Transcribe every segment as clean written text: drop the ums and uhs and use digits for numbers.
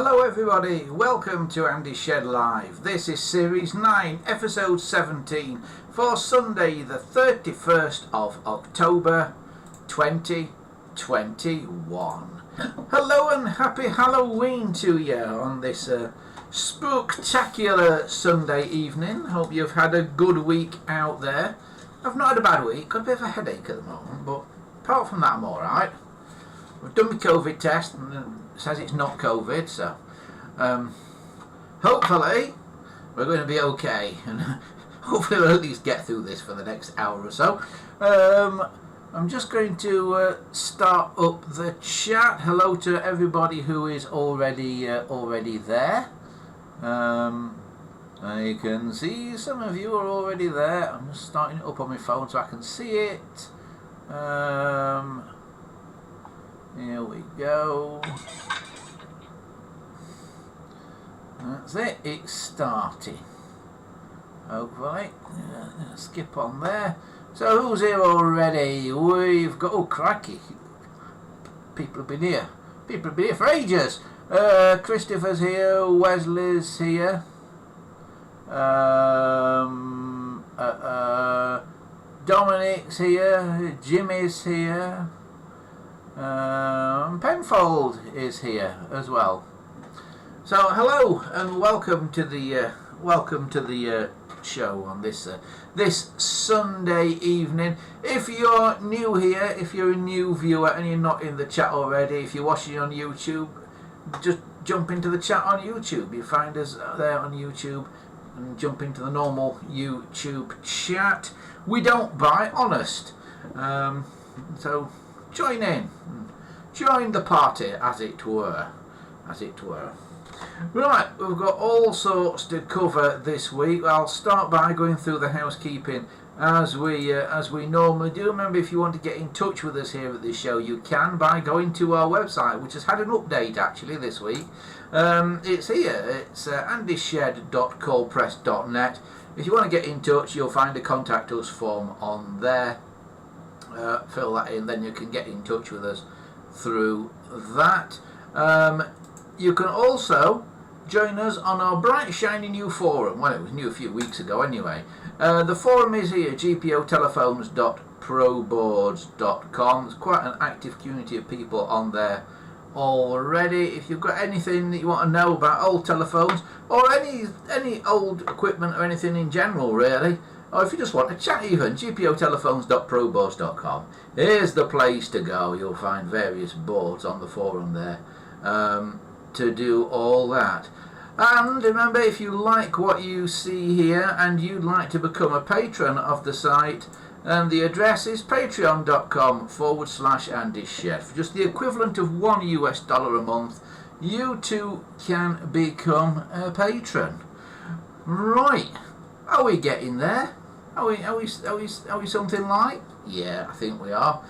Hello everybody, welcome to Andy Shed Live. This is Series 9, Episode 17 for Sunday the 31st of October 2021. Hello and happy Halloween to you on this spooktacular Sunday evening. Hope you've had a good week out there. I've not had a bad week, got a bit of a headache at the moment, but apart from that I'm alright. We've done my COVID test and it says it's not COVID, so hopefully we're going to be okay and hopefully we'll at least get through this for the next hour or so. I'm just going to start up the chat. Hello to everybody who is already there. I can see some of you are already there. I'm just starting it up on my phone so I can see it. Here we go. That's it, it's starting. Hopefully. Skip on there. So who's here already? We've got, oh crikey, people have been here. People have been here for ages. Christopher's here, Wesley's here. Dominic's here, Jimmy's here. Penfold is here as well. So hello and welcome to the show on this Sunday evening. If you're new here, if you're a new viewer and you're not in the chat already, if you're watching on YouTube, just jump into the chat on YouTube. You find us there on YouTube and jump into the normal YouTube chat. We don't buy, honest. So join in, join the party, as it were. Right, we've got all sorts to cover this week. I'll start by going through the housekeeping as we normally do. Remember, if you want to get in touch with us here at this show, you can by going to our website, which has had an update actually this week. It's here. It's andyshed.coldpress.net. If you want to get in touch, you'll find a contact us form on there. Fill that in, then you can get in touch with us through that. You can also join us on our bright shiny new forum. Well, it was new a few weeks ago anyway. The forum is here, gpotelephones.proboards.com. There's quite an active community of people on there already. If you've got anything that you want to know about old telephones or any old equipment or anything in general really, or if you just want to chat even, gpotelephones.proboards.com is the place to go. You'll find various boards on the forum there to do all that. And remember, if you like what you see here and you'd like to become a patron of the site, the address is patreon.com/AndyShed. For just the equivalent of $1 US a month, you too can become a patron. Right, are we getting there? Are we something like? Yeah, I think we are.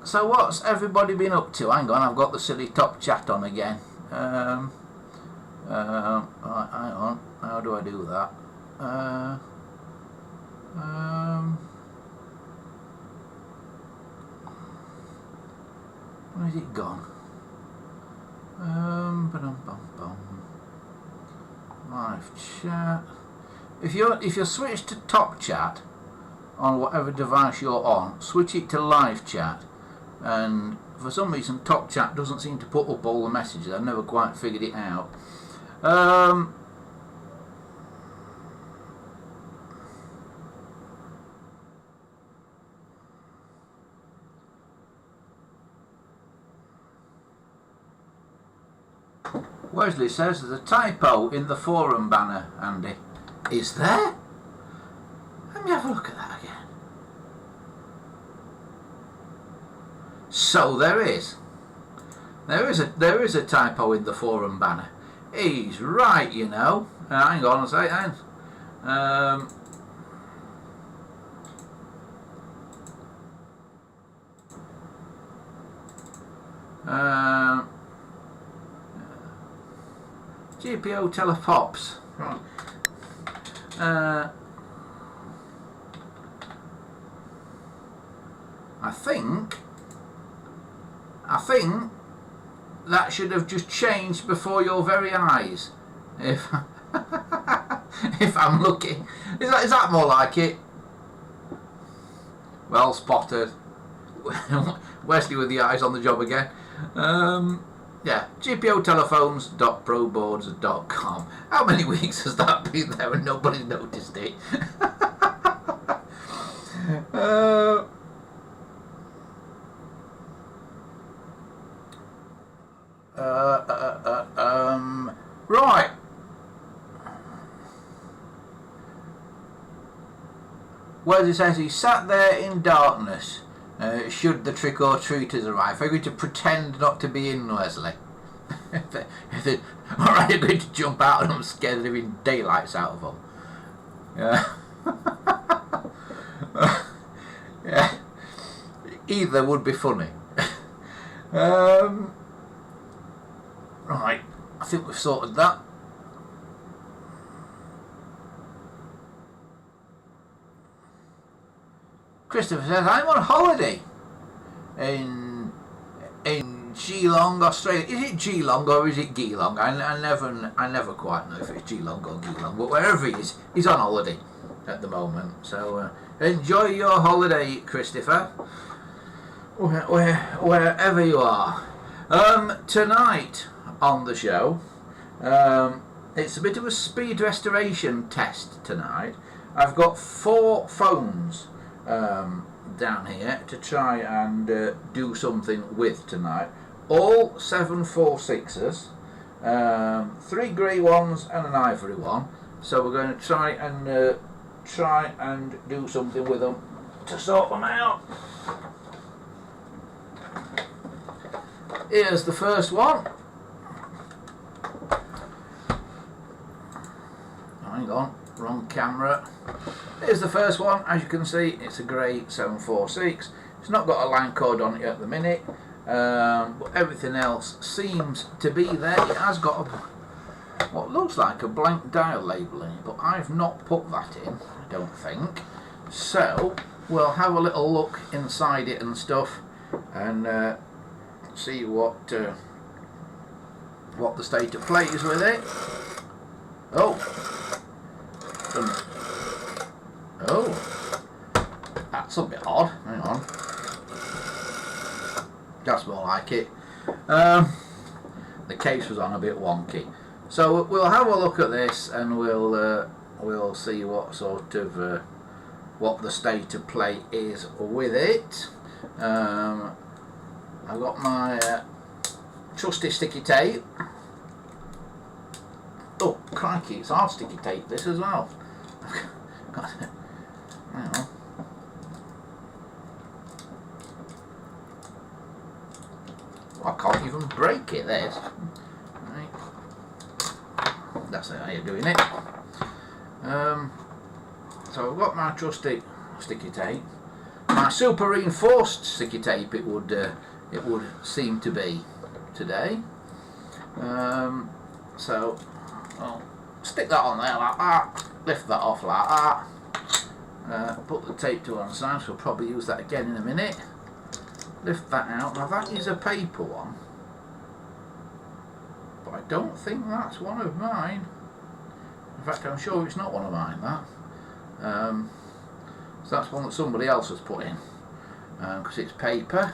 So what's everybody been up to? Hang on, I've got the silly top chat on again. Right, hang on. How do I do that? Where's it gone? Live chat. If you're switched to top chat on whatever device you're on, switch it to live chat. And for some reason top chat doesn't seem to put up all the messages. I've never quite figured it out. Wesley says there's a typo in the forum banner, Andy. Is there? Let me have a look at that again. So there is. There is a typo in the forum banner. He's right, you know. Hang on a second. GPO telepops. Right. I think that should have just changed before your very eyes. If if I'm lucky. Is that more like it? Well spotted. Wesley with the eyes on the job again. Yeah, gpotelephones.proboards.com. How many weeks has that been there and nobody's noticed it? Right. Where it says he sat there in darkness. Should the trick-or-treaters arrive, I'm going to pretend not to be in, Wesley. if they're already going to jump out and I'm scared of living daylights out of them. Yeah. Yeah. Either would be funny. Right, I think we've sorted that. Christopher says, I'm on holiday in Geelong, Australia. Is it Geelong or is it Geelong? I never quite know if it's Geelong or Geelong, but wherever he is, he's on holiday at the moment. So enjoy your holiday, Christopher, wherever you are. Tonight on the show, it's a bit of a speed restoration test tonight. I've got 4 phones down here to try and do something with tonight. All 746s, 3 grey ones and an ivory one. So we're going to try and do something with them to sort them out. Here's the first one. Hang on, wrong camera. Here's the first one. As you can see, it's a grey 746. It's not got a line code on it at the minute, but everything else seems to be there. It has got what looks like a blank dial label in it, but I've not put that in, I don't think. So we'll have a little look inside it and stuff, and see what the state of play is with it. Oh, that's a bit odd. Hang on, that's more like it. The case was on a bit wonky, so we'll have a look at this and we'll see what sort of what the state of play is with it. I've got my trusty sticky tape. Oh crikey, it's hard sticky tape this as well. Hang on. I can't even break it, this. Right. That's how you're doing it. So I've got my trusty sticky tape. My super reinforced sticky tape it would seem to be today. So I'll stick that on there like that, lift that off like that, put the tape to one side, so we'll probably use that again in a minute. Lift that out. Now that is a paper one, but I don't think that's one of mine. In fact, I'm sure it's not one of mine, that. So that's one that somebody else has put in, because it's paper.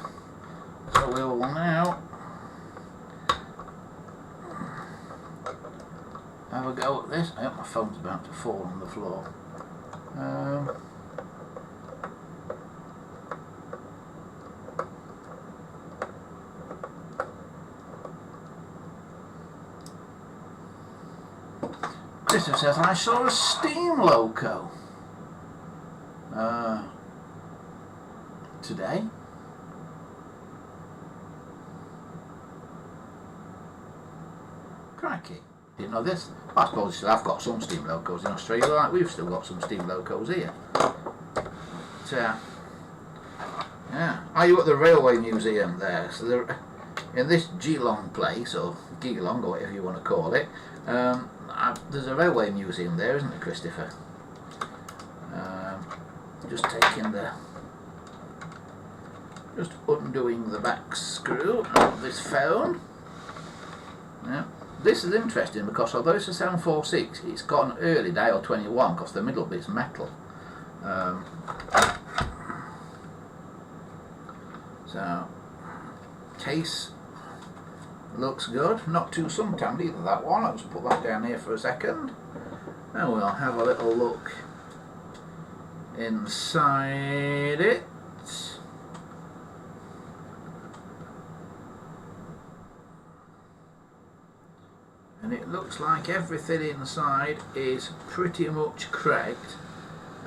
So we'll now have a go at this. I hope my phone's about to fall on the floor. Christopher says, I saw a steam loco today. Crikey. Didn't know this. I suppose still have got some steam locos in Australia, like we've still got some steam locos here. But, yeah. Are you at the Railway Museum there? So they're in this Geelong place, or Geelong, or whatever you want to call it. There's a Railway Museum there, isn't there, Christopher? Just undoing the back screw of this phone. this is interesting because although it's a 746, it's got an early dial 21 because the middle bit's metal. So case looks good, not too suntanned either that one. I'll just put that down here for a second and we'll have a little look inside it. And it looks like everything inside is pretty much correct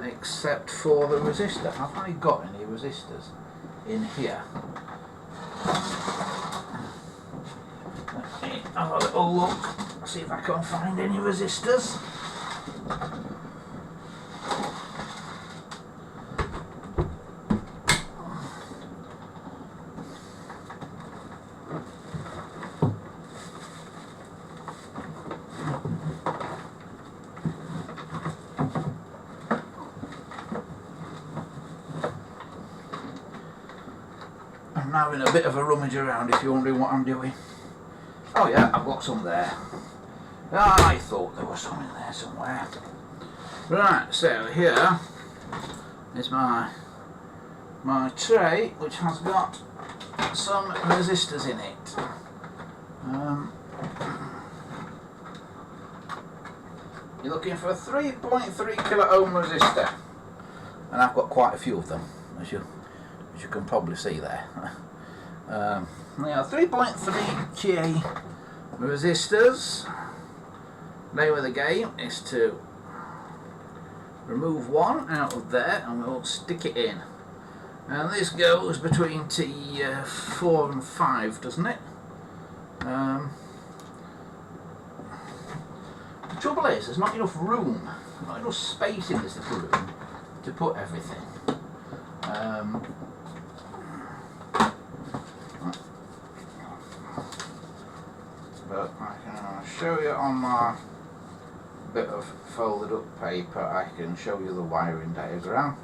except for the resistor. Have I got any resistors in here? Let me have a little look, see if I can find any resistors. I'm having a bit of a rummage around if you're wondering what I'm doing. Oh yeah, I've got some there. I thought there was some in there somewhere. Right, so here is my tray which has got some resistors in it. You're looking for a 3.3 kilo ohm resistor, and I've got quite a few of them, as you can probably see there. Now 3.3 K resistors. Name of the game is to remove one out of there and we'll stick it in. And this goes between T4 and 5, doesn't it? The trouble is there's not enough room, not enough space in this little room to put everything. But I can show you on my bit of folded up paper, I can show you the wiring diagram.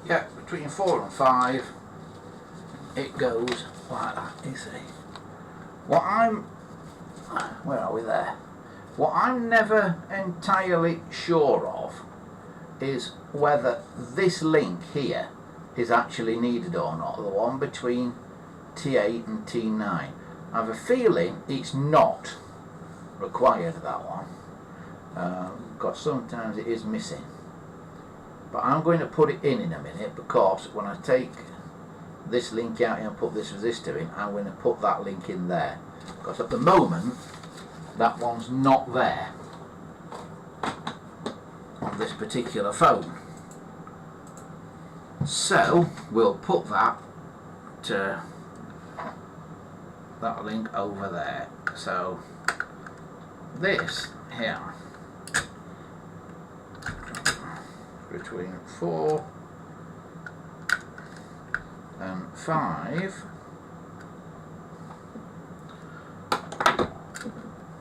Yeah, between 4 and 5 it goes like that, you see. Where are we there? What I'm never entirely sure of is whether this link here is actually needed or not, the one between T8 and T9. I have a feeling it's not required, that one, because sometimes it is missing. But I'm going to put it in a minute, because when I take this link out and put this resistor in, I'm going to put that link in there, because at the moment that one's not there on this particular phone. So we'll put that link over there. So this here between 4 and 5,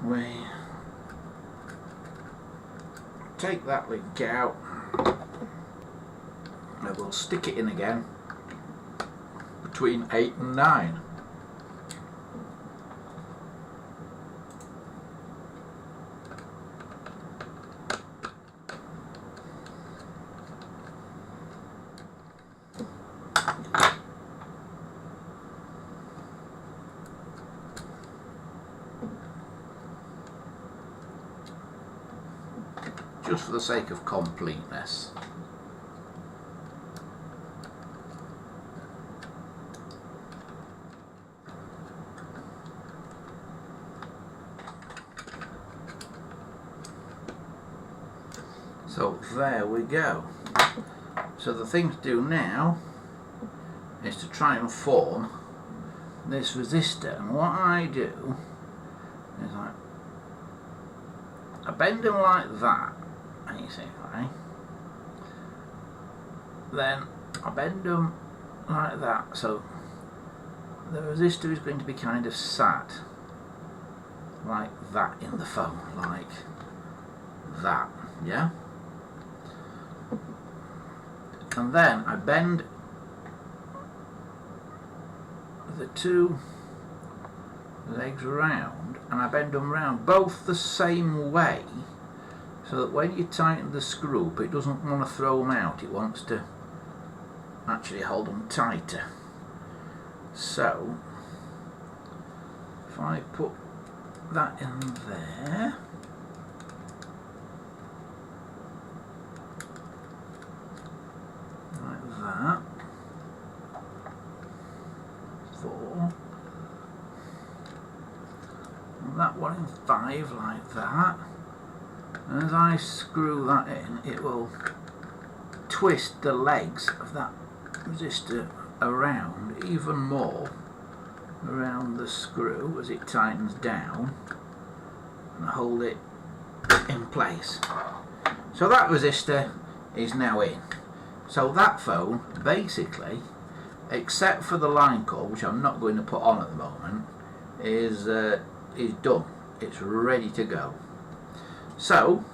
we take that link out and we'll stick it in again between 8 and 9. Just for the sake of completeness. So there we go. So the thing to do now is to try and form this resistor, and what I do is I bend them like that, and you see, right? Then I bend them like that, so the resistor is going to be kind of sat like that in the phone, like that, yeah? and then I bend the two legs round, and I bend them round both the same way, so that when you tighten the screw up, it doesn't want to throw them out, it wants to actually hold them tighter. So if I put that in there, like that, 4, and that one in 5 like that, and as I screw that in, it will twist the legs of that resistor around even more around the screw as it tightens down, and hold it in place. So that resistor is now in. So that phone basically, except for the line cord, which I'm not going to put on at the moment, is done. It's ready to go. So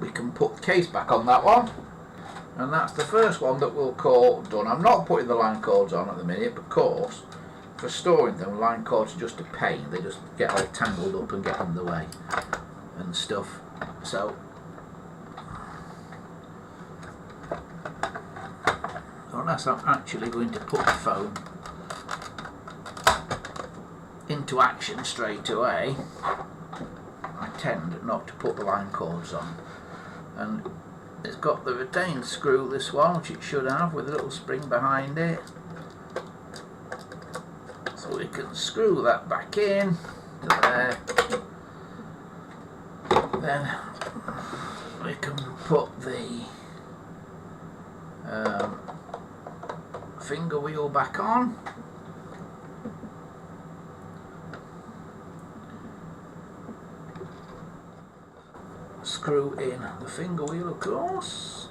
we can put the case back on that one, and that's the first one that we'll call done. I'm not putting the line cords on at the minute because for storing them, line cords are just a pain. They just get all tangled up and get in the way and stuff. So unless I'm actually going to put the phone into action straight away, I tend not to put the line cords on. And it's got the retained screw, this one, which it should have, with a little spring behind it. So we can screw that back in to there. Then we can put the finger wheel back on. Screw in the finger wheel, of course.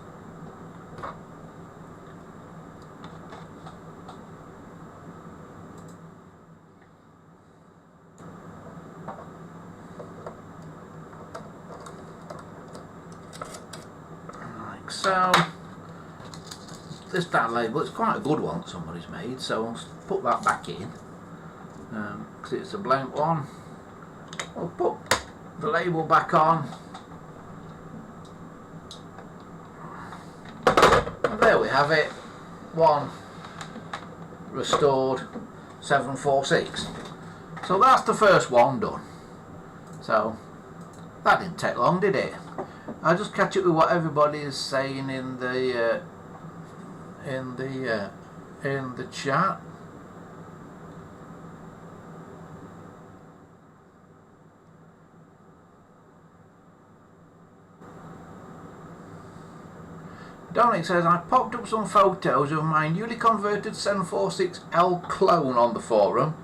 Like so. This that label, it's quite a good one that somebody's made, so I'll put that back in because it's a blank one. I'll put the label back on. And there we have it, one restored 746. So that's the first one done. So that didn't take long, did it? I'll just catch up with what everybody is saying in the chat. Dominic says, I popped up some photos of my newly converted 746L clone on the forum,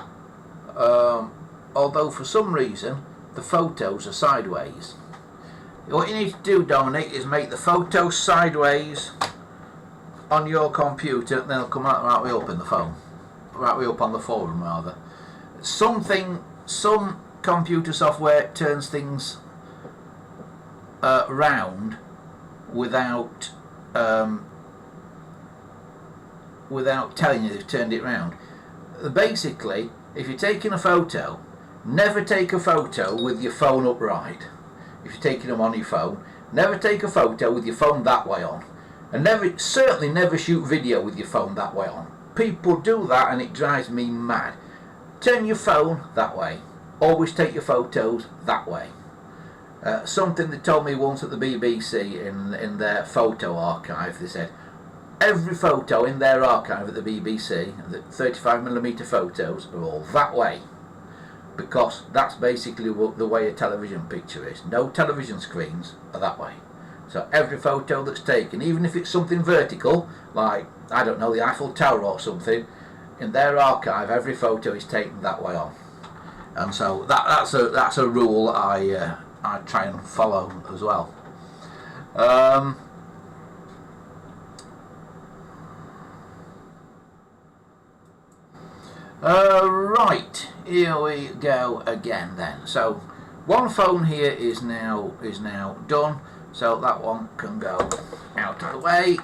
although for some reason the photos are sideways. What you need to do, Dominic, is make the photos sideways on your computer, and then it'll come out right way up in the phone, right way up on the forum rather. Some computer software turns things round without telling you they've turned it round. Basically, if you're taking a photo, never take a photo with your phone upright. If you're taking them on your phone, never take a photo with your phone that way on. And certainly never shoot video with your phone that way on. People do that and it drives me mad. Turn your phone that way. Always take your photos that way. Something they told me once at the BBC in their photo archive, they said every photo in their archive at the BBC, the 35mm photos, are all that way, because that's basically the way a television picture is. No television screens are that way. So every photo that's taken, even if it's something vertical, like, I don't know, the Eiffel Tower or something, in their archive every photo is taken that way on. And so that's a rule I try and follow as well. Right, here we go again then. So one phone here is now done. So that one can go out of the way.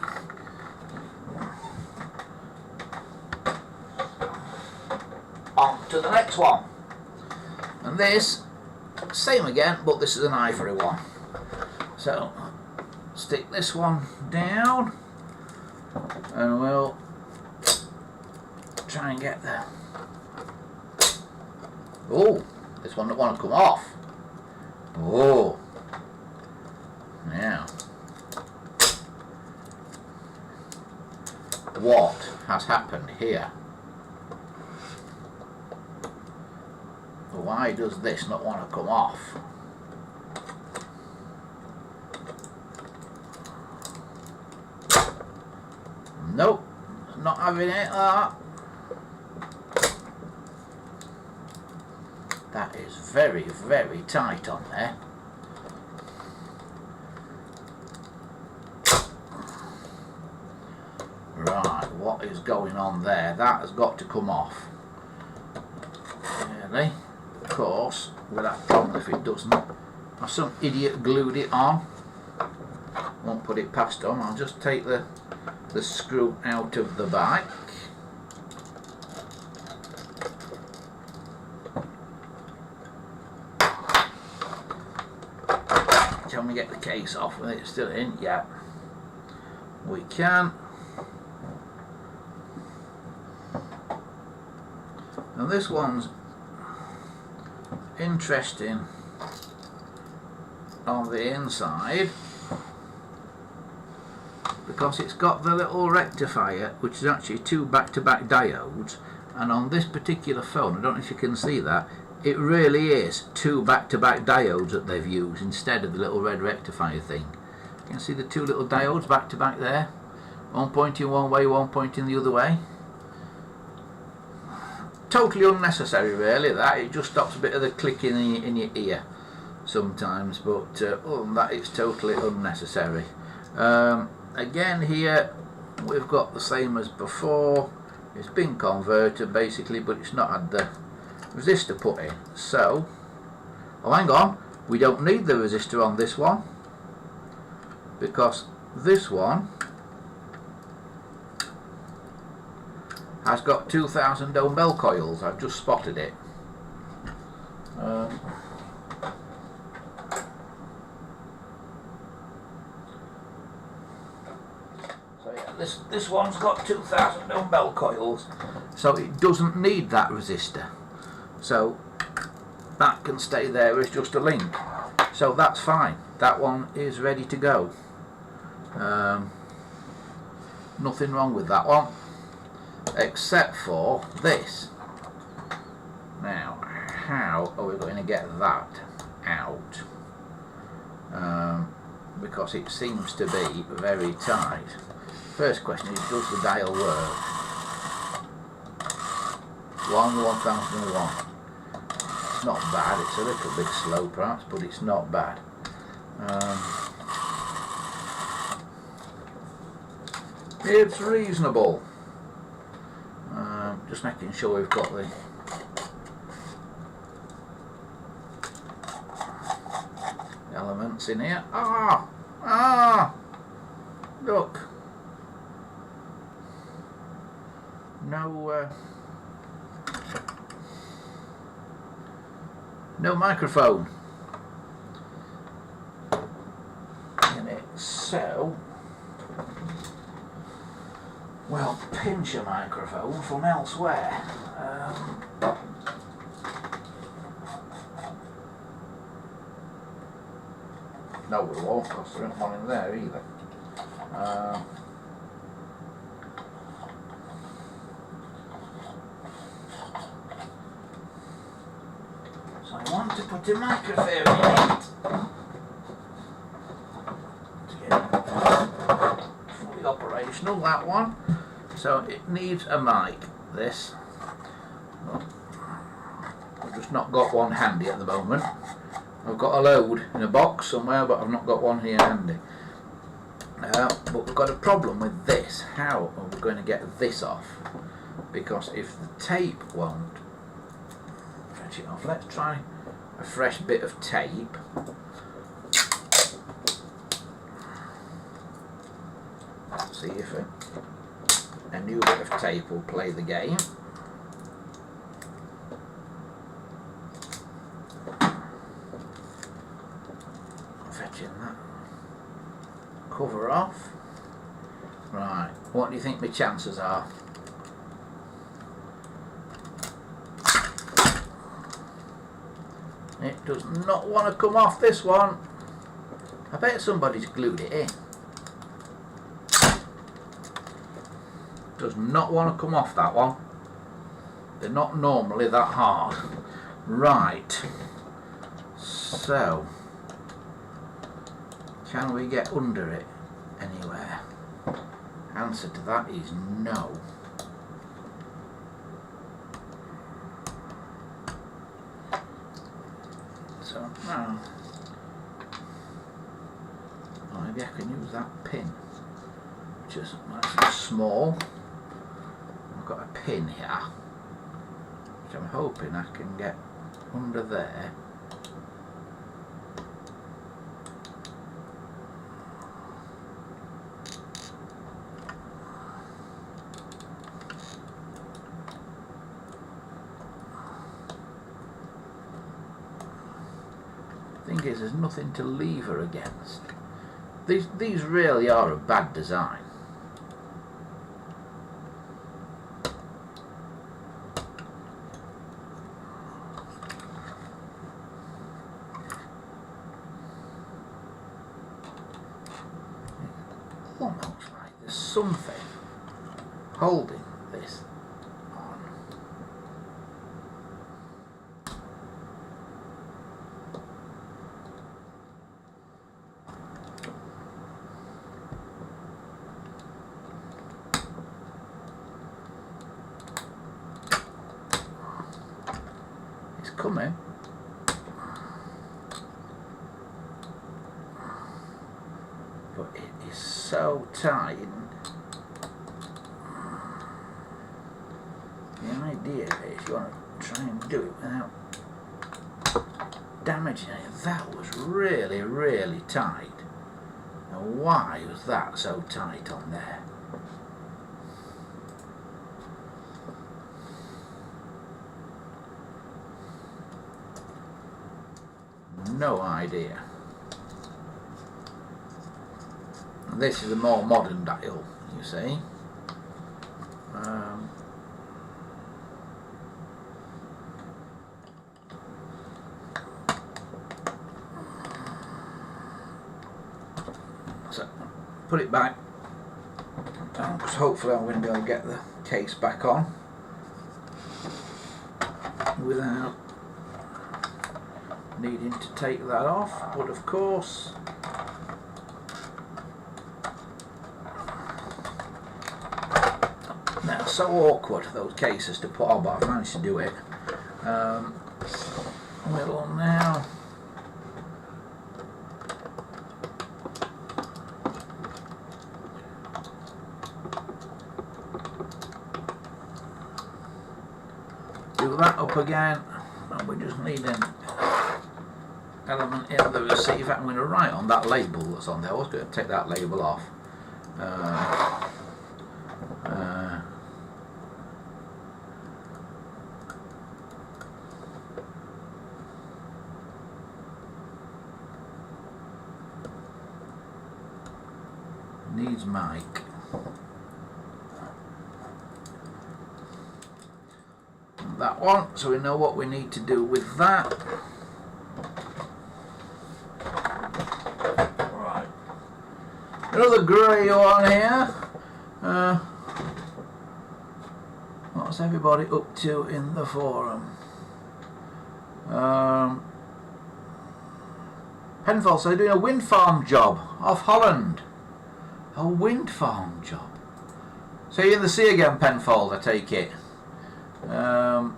On to the next one. And this, same again, but this is an ivory one. So stick this one down and we'll try and get there. Oh, this one don't want to come off. Oh, now what has happened here? Why does this not want to come off? Nope, not having it. That is very, very tight on there. Right, what is going on there? That has got to come off. Really? Of course, we'll have a problem if it doesn't. Or some idiot glued it on. Won't put it past them. I'll just take the screw out of the bike. Can we get the case off with it still in? Yeah, we can. Now this one's interesting on the inside because it's got the little rectifier, which is actually two back-to-back diodes, and on this particular phone, I don't know if you can see that, it really is two back-to-back diodes that they've used instead of the little red rectifier thing. You can see the two little diodes back-to-back there, one pointing one way, one pointing the other way. Totally unnecessary really, that. It just stops a bit of the clicking in your ear sometimes, but other than that it's totally unnecessary. Again here we've got the same as before. It's been converted basically, but it's not had the resistor put in. So, oh hang on, we don't need the resistor on this one because this one has got 2000 ohm bell coils. I've just spotted it. So yeah, this one's got 2000 ohm bell coils, so it doesn't need that resistor. So that can stay there as just a link. So that's fine. That one is ready to go. Nothing wrong with that one, except for this. Now, how are we going to get that out? Because it seems to be very tight. First question is, does the dial work? 1001. It's not bad. It's a little bit slow perhaps, but it's not bad. It's reasonable. Just making sure we've got the elements in here. Look. No microphone in it, so well, pinch a microphone from elsewhere. No, we won't, because there isn't one in there either. So I want to put a microphone in it to get it fully operational, that one. So it needs a mic, this. I've just not got one handy at the moment. I've got a load in a box somewhere, but I've not got one here handy. But we've got a problem with this. How are we going to get this off? Because if the tape won't fetch it off, let's try a fresh bit of tape. See if a new bit of tape will play the game. Fetching that cover off. Right, what do you think my chances are? It does not want to come off, this one. I bet somebody's glued it in. Does not want to come off, that one. They're not normally that hard. Right. So, can we get under it anywhere? Answer to that is no. So now, maybe I can use that pin, which is nice and small. I've got a pin here, which I'm hoping I can get under there. Thing is, there's nothing to lever against. These really are a bad design. Almost like there's something holding this on. It's coming. But it is so tight. The idea is you want to try and do it without damaging it. That was really, really tight. Now why was that so tight on there? No idea. This is a more modern dial, you see. So, put it back, because hopefully I'm going to be able to get the case back on without needing to take that off, but of course they're so awkward, those cases, to put on, but I've managed to do it. Will now do that up again, and we just need an element in the receiver. I'm going to write on that label that's on there. I was going to take that label off. Needs mic. That one, so we know what we need to do with that. Right. Another grey one here. What's everybody up to in the forum? Penfold, so they're doing a wind farm job off Holland. A wind farm job. So you're in the sea again, Penfold, I take it. Yeah,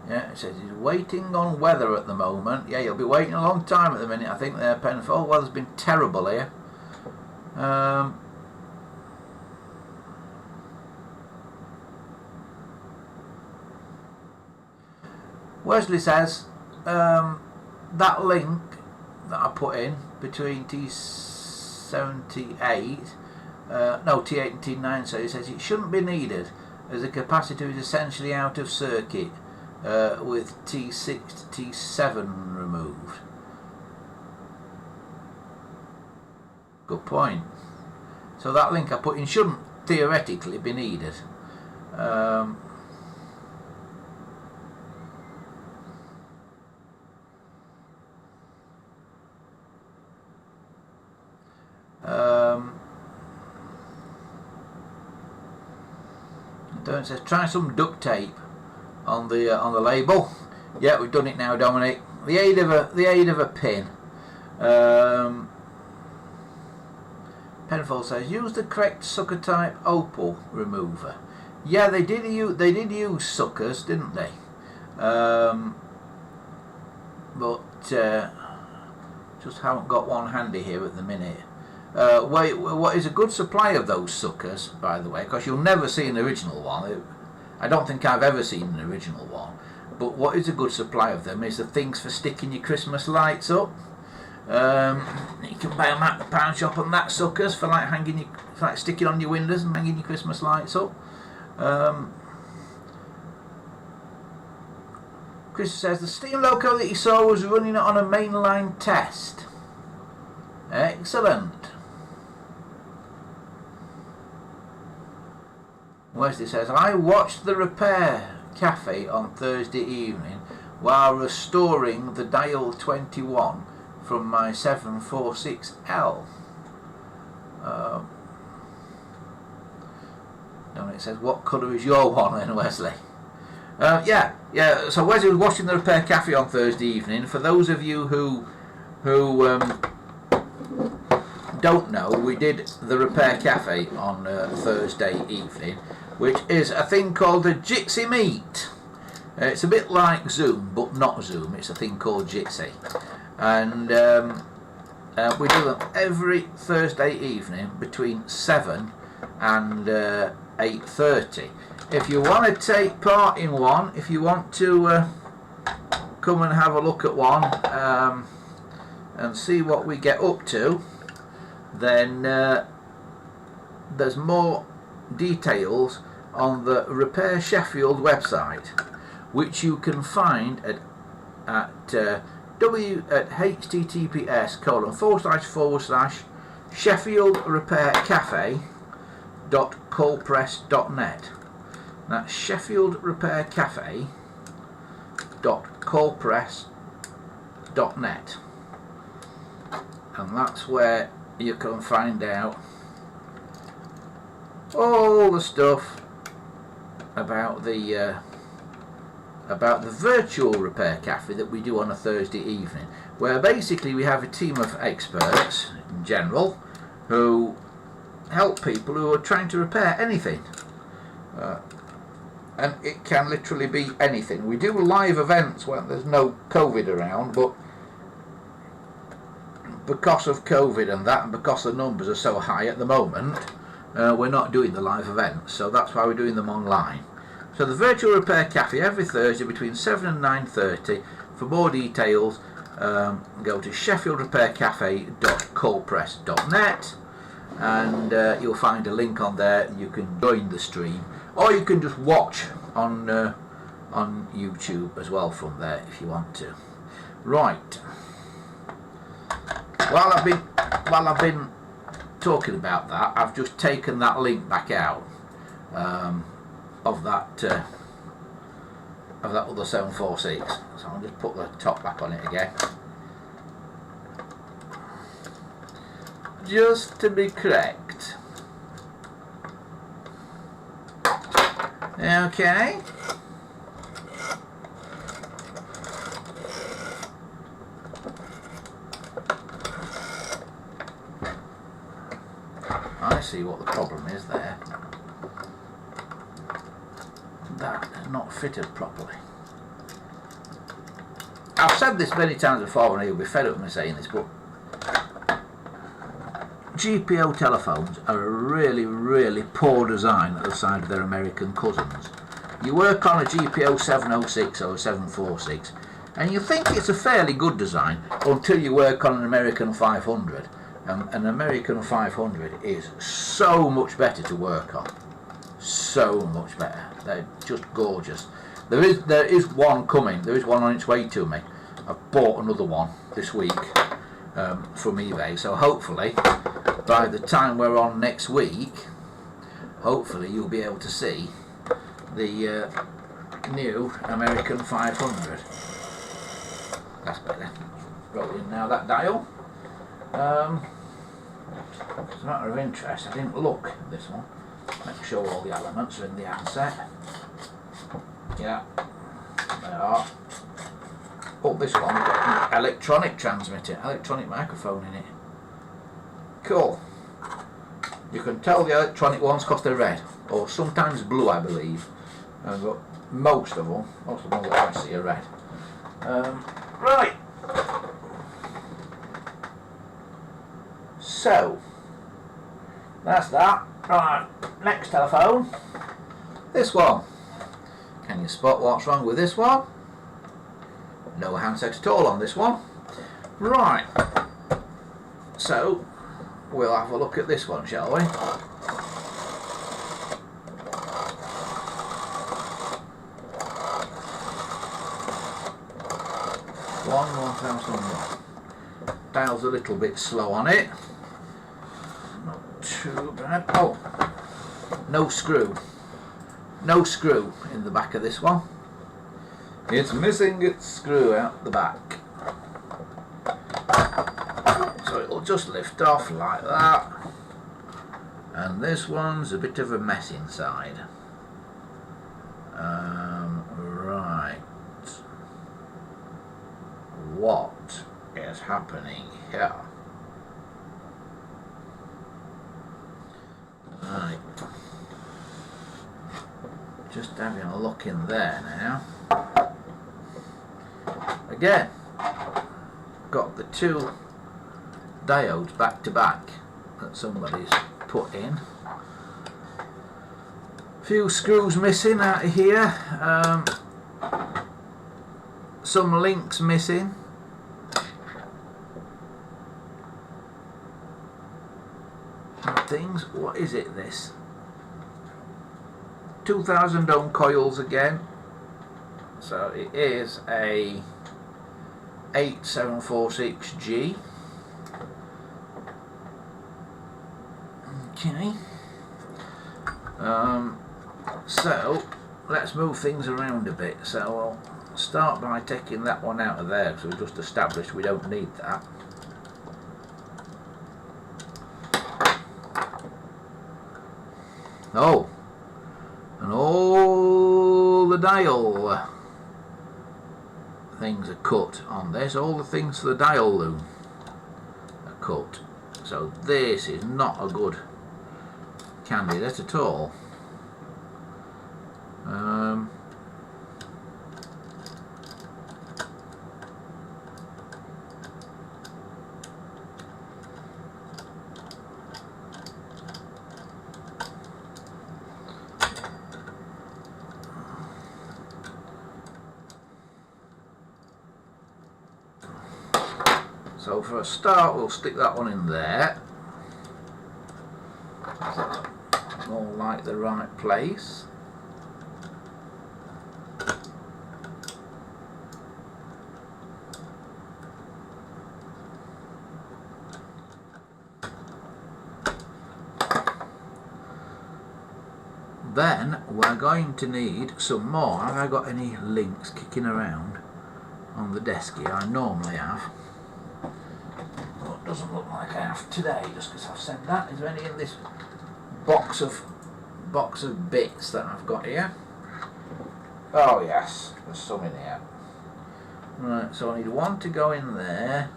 it says he's waiting on weather at the moment. Yeah, you'll be waiting a long time at the minute, I think, there, Penfold. Weather's been terrible here. Wesley says that link that I put in between T7 78, no, T8 and T9, so it says it shouldn't be needed as the capacitor is essentially out of circuit with T6 to T7 removed. Good point. So that link I put in shouldn't theoretically be needed. It says try some duct tape on the label. Yeah, we've done it now, Dominic. The aid of a pin. Penfold says use the correct sucker type opal remover. Yeah, they did use suckers, didn't they? But just haven't got one handy here at the minute. What is a good supply of those suckers, by the way, because you'll never see an original one. I don't think I've ever seen an original one. But what is a good supply of them is the things for sticking your Christmas lights up. You can buy them at the pound shop on that suckers for like sticking on your windows and hanging your Christmas lights up. Chris says the steam loco that he saw was running on a mainline test. Excellent. Wesley says I watched the repair cafe on Thursday evening while restoring the dial 21 from my 746L. Dominic says, what colour is your one then, Wesley? Yeah. So Wesley was watching the repair cafe on Thursday evening. For those of you who don't know, we did the repair cafe on Thursday evening, which is a thing called a Jitsi Meet. It's a bit like Zoom, but not Zoom. It's a thing called Jitsi. And we do them every Thursday evening between 7 and 8:30. If you want to take part in one, if you want to come and have a look at one and see what we get up to, then there's more details on the Repair Sheffield website, which you can find at https://sheffieldrepaircafe.colepress.net. That's sheffieldrepaircafe.colepress.net, and that's where you can find out all the stuff about the virtual repair cafe that we do on a Thursday evening, where basically we have a team of experts in general who help people who are trying to repair anything, and it can literally be anything. We do live events when there's no COVID around, but because of COVID and that, and because the numbers are so high at the moment, we're not doing the live events, so that's why we're doing them online. So the virtual repair cafe every Thursday between 7 and 9:30. For more details, go to sheffieldrepaircafe.colepress.net, and you'll find a link on there. You can join the stream, or you can just watch on YouTube as well from there if you want to. Right. While I've been talking about that, I've just taken that link back out of that other 746. So I'll just put the top back on it again, just to be correct. Okay. I see what the problem is there. That is not fitted properly. I've said this many times before, and you'll be fed up with me saying this, but GPO telephones are a really, really poor design at the side of their American cousins. You work on a GPO 706 or a 746, and you think it's a fairly good design until you work on an American 500. An American 500 is so much better to work on. So much better. They're just gorgeous. There is one coming. There is one on its way to me. I've bought another one this week from eBay. So hopefully, by the time we're on next week, hopefully you'll be able to see the new American 500. That's better. Rolling now that dial. As a matter of interest, I didn't look at this one. Make sure all the elements are in the handset. Yeah, they are. Oh, this one, got an electronic transmitter, electronic microphone in it. Cool. You can tell the electronic ones because they're red, or sometimes blue, I believe. But most of them that I see are red. Right. So, that's that. Right, next telephone. This one. Can you spot what's wrong with this one? No handset at all on this one. Right. So, we'll have a look at this one, shall we? One 1001. Dial's a little bit slow on it. Too bad. Oh, no screw. No screw in the back of this one. It's missing its screw out the back. So it'll just lift off like that. And this one's a bit of a mess inside. Right. What is happening here? Right, just having a look in there now. Again, got the two diodes back to back that somebody's put in. Few screws missing out of here. Some links missing. Things. What is it, this? 2000 ohm coils again. So it is a 8746G. Okay. So let's move things around a bit. So I'll start by taking that one out of there because we've just established we don't need that. Oh, and all the dial things are cut on this. All the things for the dial loom are cut. So this is not a good candidate at all. So for a start, we'll stick that one in there. More like the right place. Then we're going to need some more. Have I got any links kicking around on the desk here? I normally have. Doesn't look like I have today, just because I've sent that. Is there any in this box of bits that I've got here? Oh yes, there's some in here. Right, so I need one to go in there.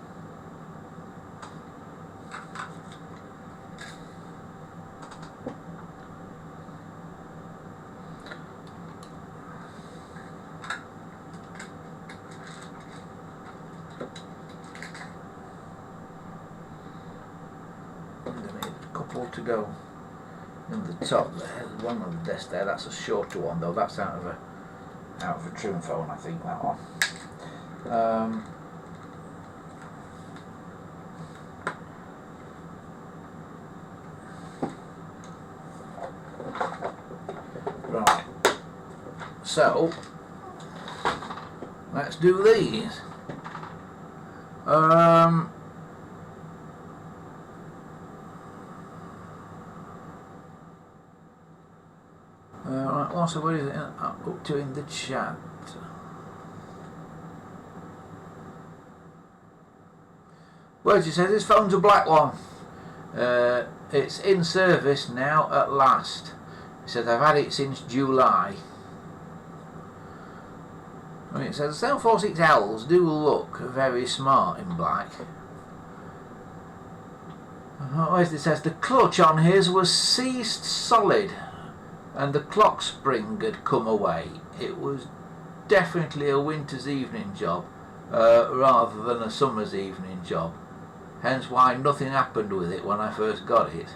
To go in the top there. There's one on the desk there. That's a shorter one though. That's out of a trim phone, I think, that one. So let's do these. Right, also, what is it up to in the chat? Well, she says this phone's a black one. It's in service now at last. He says I've had it since July. I mean, it says the 746Ls do look very smart in black. It says the clutch on his was seized solid and the clock spring had come away. It was definitely a winter's evening job rather than a summer's evening job. Hence why nothing happened with it when I first got it.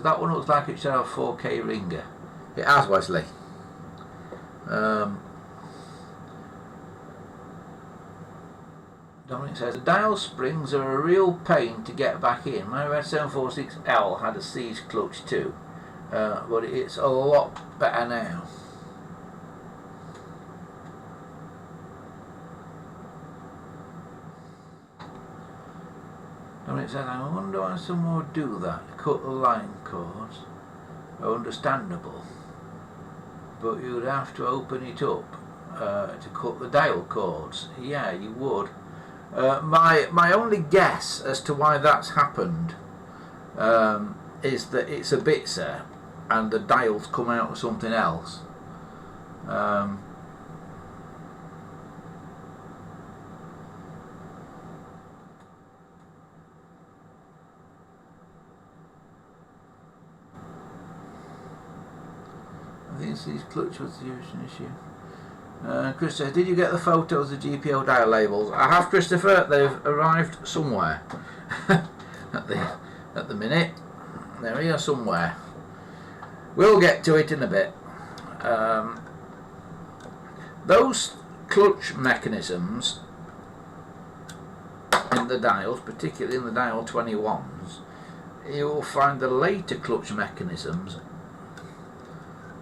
That one looks like it should have a 4K ringer. It has, Wesley. Dominic says the dial springs are a real pain to get back in. My red 746L had a seized clutch too, but it's a lot better now. Dominic says, I wonder why someone would do that. Cut the line cords are understandable, but you'd have to open it up to cut the dial cords. Yeah, you would. My only guess as to why that's happened is that it's a bitzer and the dials come out with something else. I think these clutch was the issue. Chris says, did you get the photos of GPO dial labels? I have, Christopher. They've arrived somewhere. at the minute. They're here somewhere. We'll get to it in a bit. Those clutch mechanisms in the dials, particularly in the dial 21s, you will find the later clutch mechanisms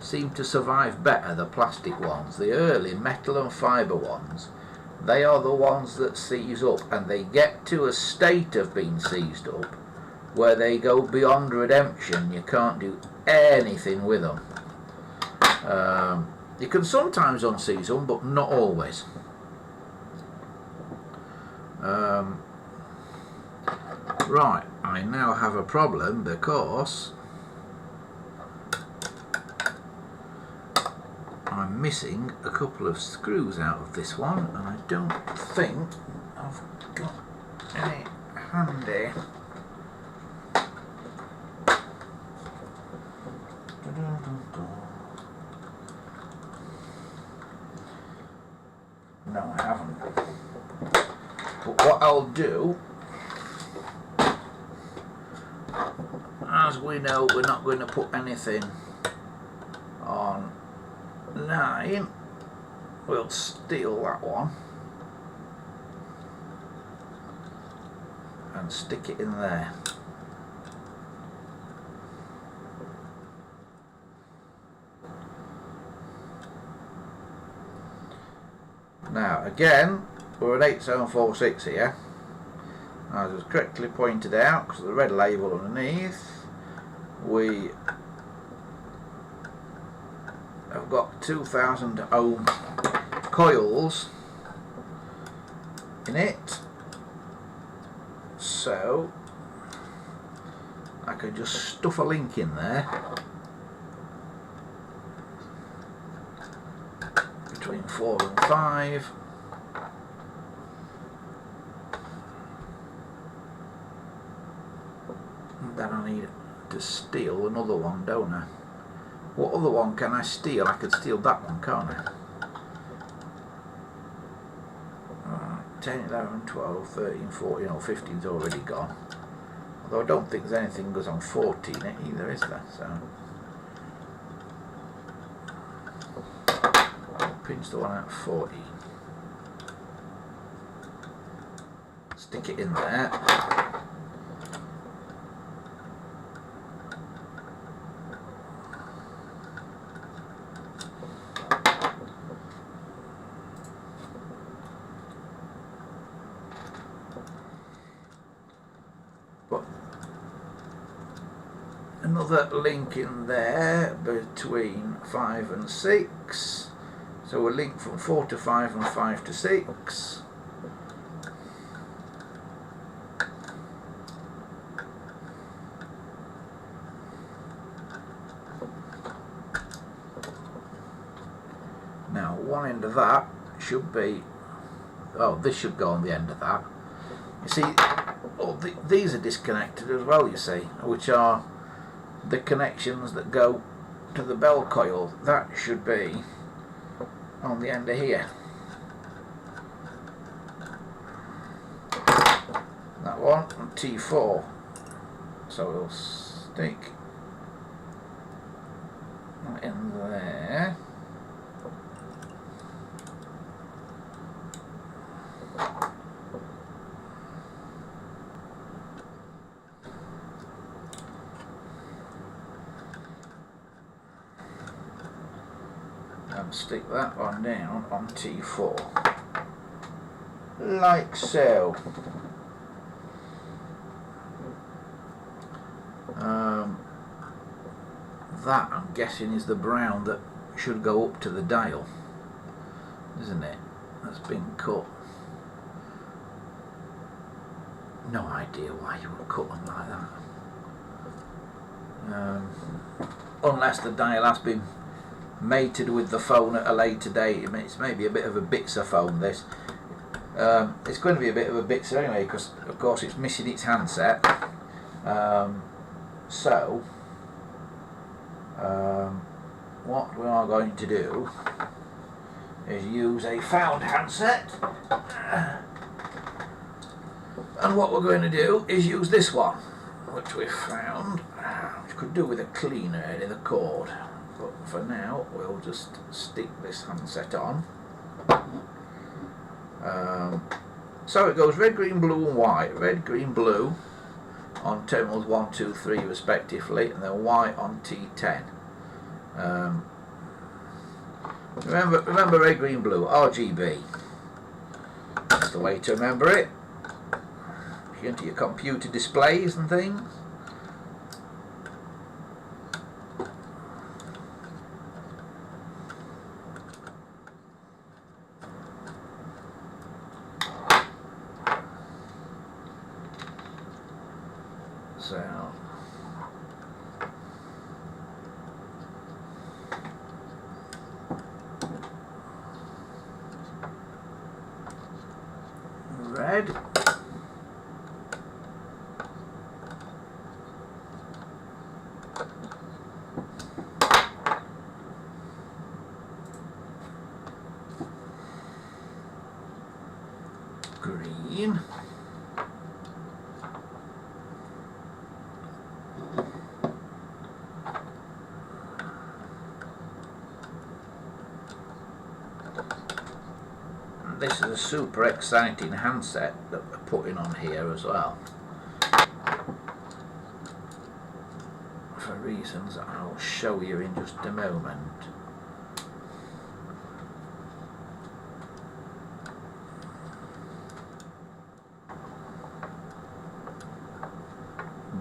seem to survive better, the plastic ones. The early metal and fibre ones, they are the ones that seize up, and they get to a state of being seized up where they go beyond redemption. You can't do anything with them. You can sometimes unseize them, but not always. Right, I now have a problem because I'm missing a couple of screws out of this one, and I don't think I've got any handy. No, I haven't. But what I'll do, as we know, we're not going to put anything on 9, we'll steal that one and stick it in there. Now again, we're at 8746 here, as was correctly pointed out because of the red label underneath. We have got 2000 ohm coils in it, so I could just stuff a link in there between 4 and 5, and then I need to steal another one, don't I? What other one can I steal? I could steal that one, can't I? 10, 11, 12, 13, 14, no, 15's already gone. Although I don't think there's anything goes on 14 either, is there? So I'll pinch the one at 14. Let's stick it in there. Put another link in there between 5 and 6. So we'll link from 4 to 5 and 5 to 6. Now one end of that should be, oh, this should go on the end of that. You see, oh, these are disconnected as well, you see, which are the connections that go to the bell coil. That should be on the end of here. That one on T4. So we'll stick that in there. And stick that one down on T4, like so. That, I'm guessing, is the brown that should go up to the dial, isn't it? That's been cut. No idea why you would cut them like that. Unless the dial has been mated with the phone at a later date. I mean, it's maybe a bit of a Bitzer phone, this. It's going to be a bit of a Bitzer anyway, because of course it's missing its handset. What we are going to do is use a found handset, and what we're going to do is use this one, which we found, which could do with a cleaner head in the cord. But for now, we'll just stick this handset on. So it goes red, green, blue and white. Red, green, blue on terminals 1, 2, 3 respectively, and then white on T10. Remember red, green, blue, RGB. That's the way to remember it. If you're into your computer displays and things. So red, green, this is a super exciting handset that we're putting on here as well, for reasons that I'll show you in just a moment.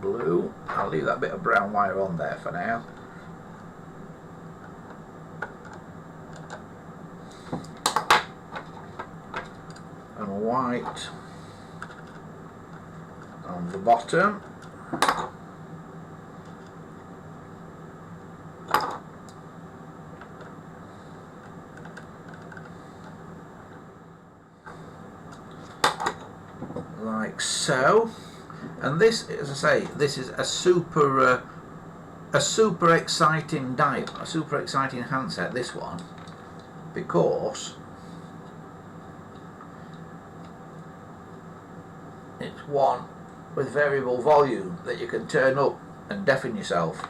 Blue, I'll leave that bit of brown wire on there for now. And white on the bottom. Like so. And this, as I say, this is a super exciting dial, a super exciting handset, this one, because it's one with variable volume that you can turn up and deafen yourself.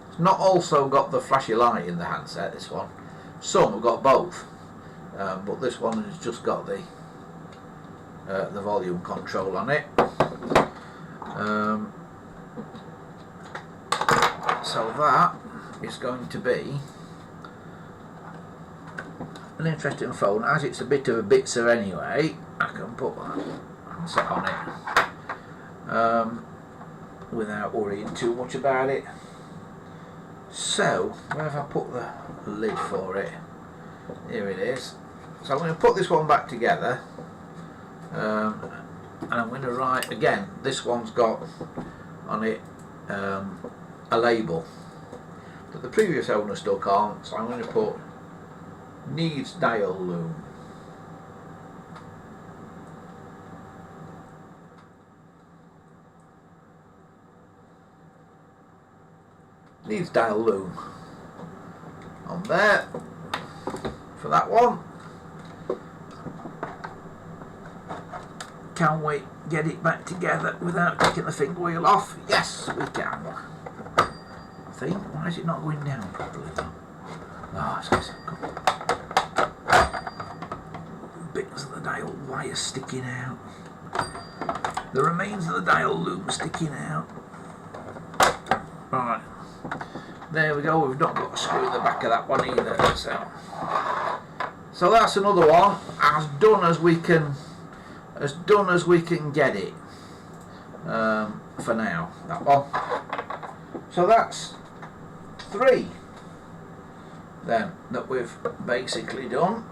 It's not also got the flashy light in the handset, this one. Some have got both. but this one has just got the volume control on it. So that is going to be an interesting phone. As it's a bit of a bitzer anyway, I can put that set on it without worrying too much about it. So where have I put the lid for it? Here it is. So I'm going to put this one back together, and I'm going to write again. This one's got on it a label that the previous owner still can't, so I'm going to put needs dial loom. Needs dial loom on there for that one. Can we get it back together without taking the finger wheel off? Yes, we can. I think. Why is it not going down properly though? Oh, it's got bits of the dial wire sticking out. The remains of the dial loom sticking out. Right. There we go. We've not got a screw in the back of that one either. So that's another one. As done as we can get it for now. That one. So that's 3 then that we've basically done.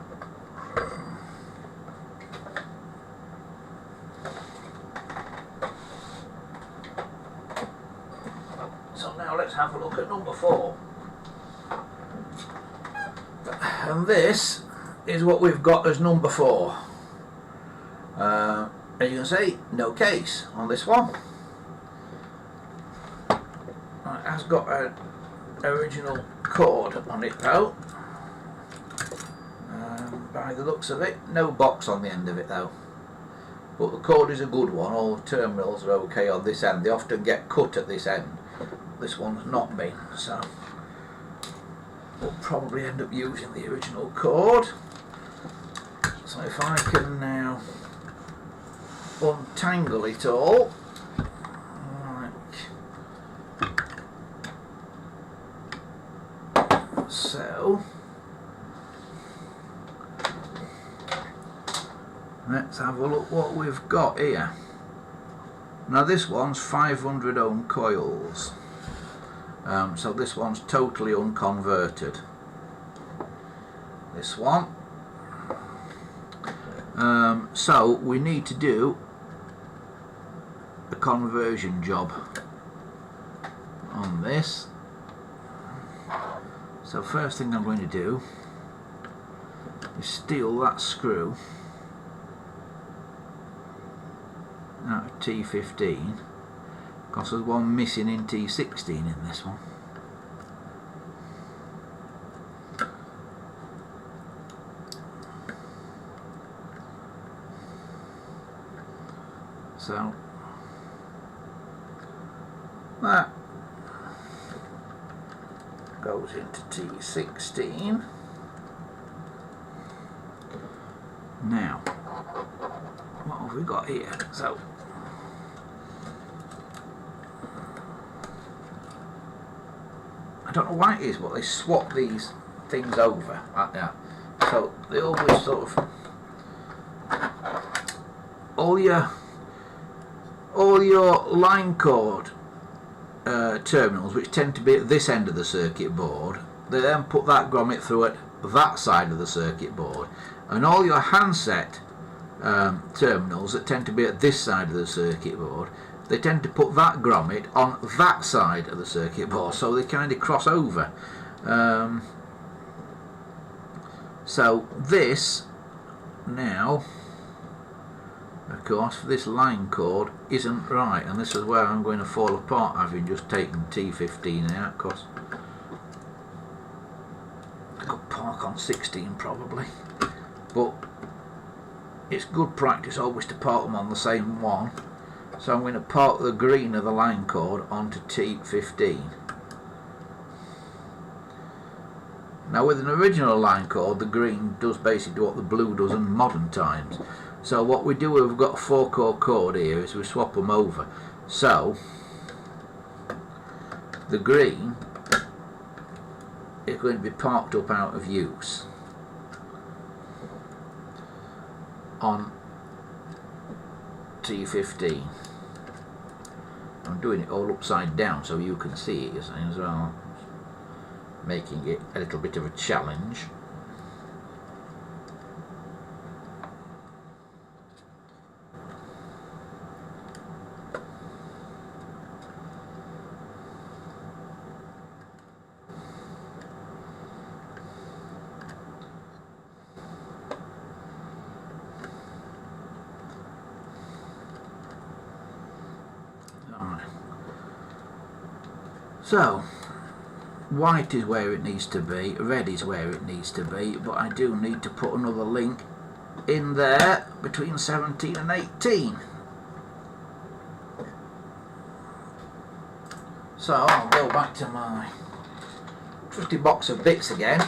So now let's have a look at number 4. And this is what we've got as number 4. As you can see, no case on this one. It has got an original cord on it though. By the looks of it, no box on the end of it though. But the cord is a good one. All the terminals are okay on this end. They often get cut at this end. This one's not been, so we'll probably end up using the original cord. So if I can now untangle it all, like so. Let's have a look what we've got here. Now this one's 500 ohm coils. So this one's totally unconverted. This one. So we need to do a conversion job on this. So first thing I'm going to do is steal that screw out of T15, because there's one missing in T16 in this one. So that goes into T16. Now, what have we got here? So I don't know why it is, but they swap these things over like that. So they always sort of all your line cord terminals, which tend to be at this end of the circuit board, they then put that grommet through at that side of the circuit board, and all your handset terminals that tend to be at this side of the circuit board, they tend to put that grommet on that side of the circuit board, so they kind of cross over. So this now, of course, this line cord isn't right, and this is where I'm going to fall apart, having just taken T15 out, because I could park on 16 probably, but it's good practice always to park them on the same one. So I'm going to park the green of the line cord onto T15. Now with an original line code, the green does basically what the blue does in modern times. So what we do, we've got a 4-core code here, is we swap them over. So the green is going to be parked up out of use on T15. I'm doing it all upside down so you can see it, you see, as well, making it a little bit of a challenge. So, white is where it needs to be, red is where it needs to be, but I do need to put another link in there between 17 and 18. So I'll go back to my trusty box of bits again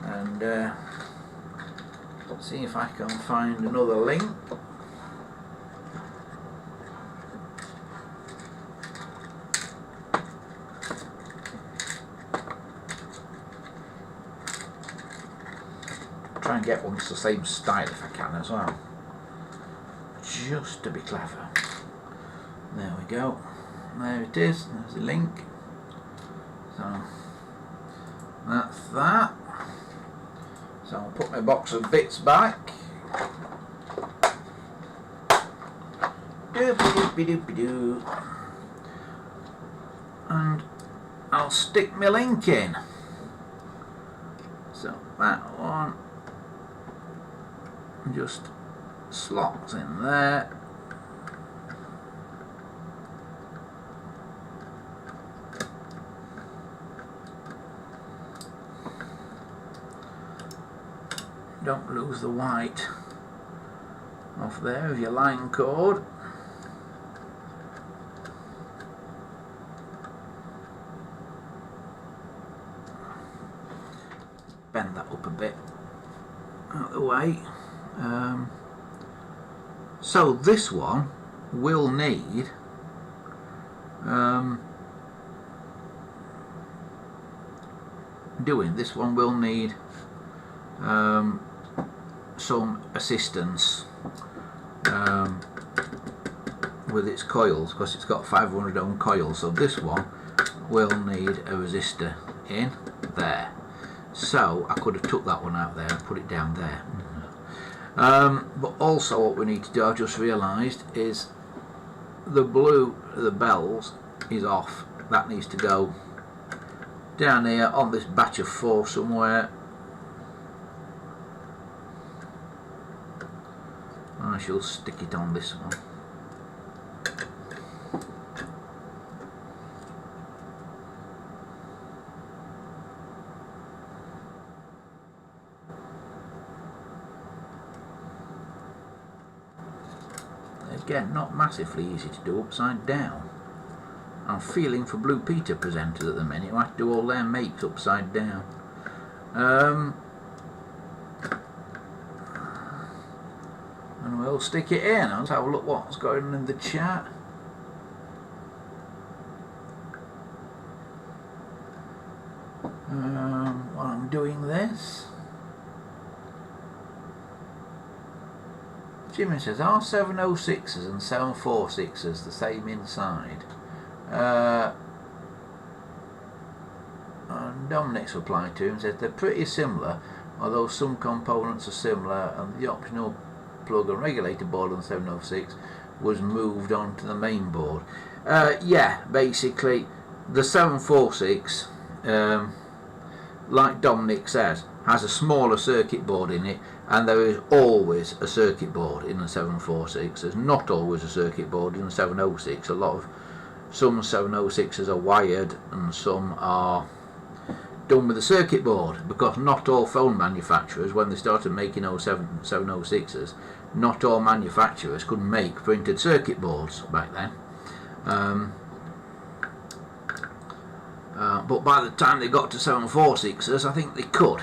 and see if I can find another link. Try and get one that's the same style if I can as well, just to be clever. There we go, there it is, there's a link. So that's that. So I'll put my box of bits back. Doopy-doopy-doopy-doo. And I'll stick my link in. So that one just slots in there. Don't lose the white off there of your line code. Bend that up a bit out of the way. So this one will need this one will need some assistance with its coils, because it's got 500 ohm coils, so this one will need a resistor in there. So I could have took that one out there and put it down there. But also what we need to do, I just realised, is the blue, the bells, is off. That needs to go down here on this batch of 4 somewhere. I shall stick it on this one. Again, not massively easy to do upside down. I'm feeling for Blue Peter presenters at the minute who have to do all their makes upside down. And we'll stick it in. Let's have a look what's going on in the chat. While I'm doing this, Jimmy says, are 706s and 746s the same inside? And Dominic's reply to him says they're pretty similar, although some components are similar, and the optional plug and regulator board on the 706 was moved on to the main board. Yeah, basically the 746, like Dominic says, has a smaller circuit board in it, and there is always a circuit board in the 746. There's not always a circuit board in the 706. Some 706s are wired and some are done with a circuit board, because not all phone manufacturers, when they started making 706s, not all manufacturers could make printed circuit boards back then. but by the time they got to 746s, I think they could.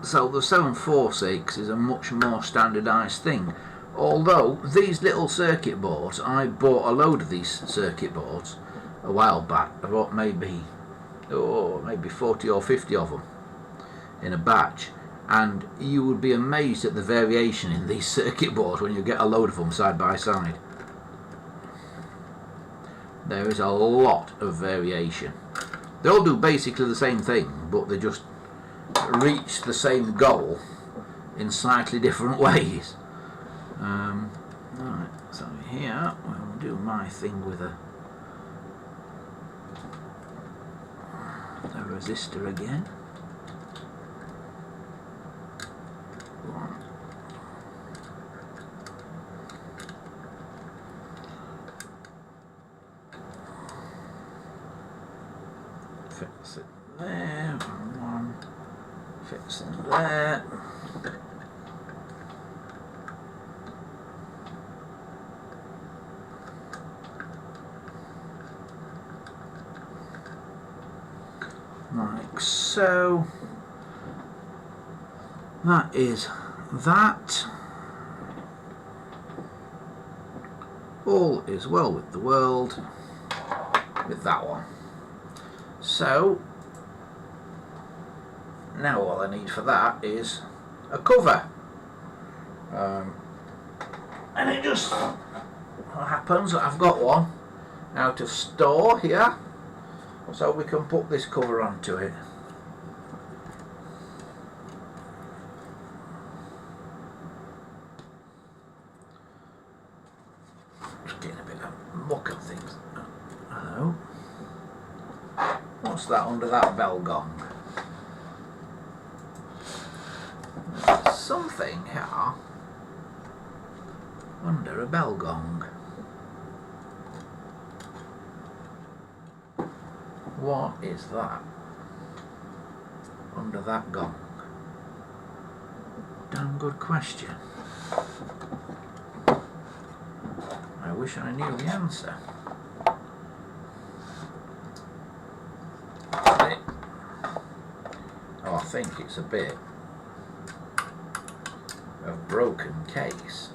So the 746 is a much more standardised thing. Although these little circuit boards, I bought a load of these circuit boards a while back. I bought maybe 40 or 50 of them in a batch, and you would be amazed at the variation in these circuit boards when you get a load of them side by side. There is a lot of variation. They all do basically the same thing, but they just reach the same goal in slightly different ways. Right, so here we'll do my thing with a resistor again. Fix it there, one, fix it there. Like so. That is that. All is well with the world with that one. So now all I need for that is a cover, and it just happens that I've got one out of store here, so we can put this cover onto it. Just getting a bit of muck and things. Hello. What's that under that bell gong? There's something here under a bell gong. What is that under that gong? Damn good question. I wish I knew the answer. Oh, I think it's a bit of broken case.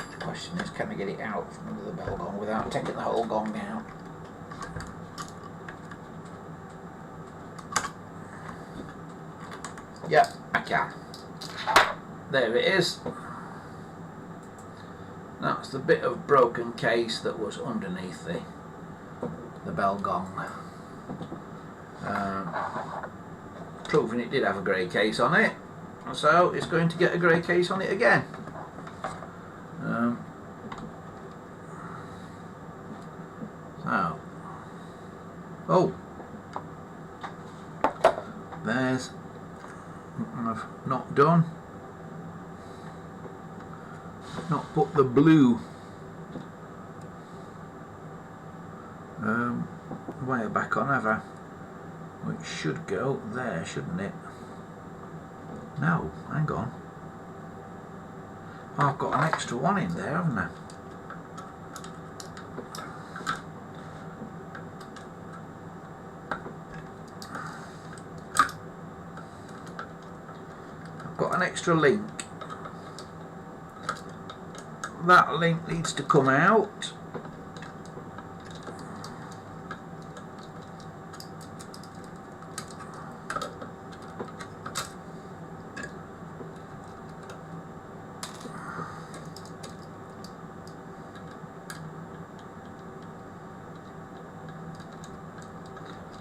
The question is, can I get it out from under the bell gong without taking the whole gong out? Yep, I can. There it is. That's the bit of broken case that was underneath the bell gong. Proving it did have a grey case on it, so it's going to get a grey case on it again. Oh, there's, I've not done, not put the blue wire back on, have I? Which should go there, shouldn't it? No, hang on. I've got an extra one in there, haven't I? I've got an extra link. That link needs to come out.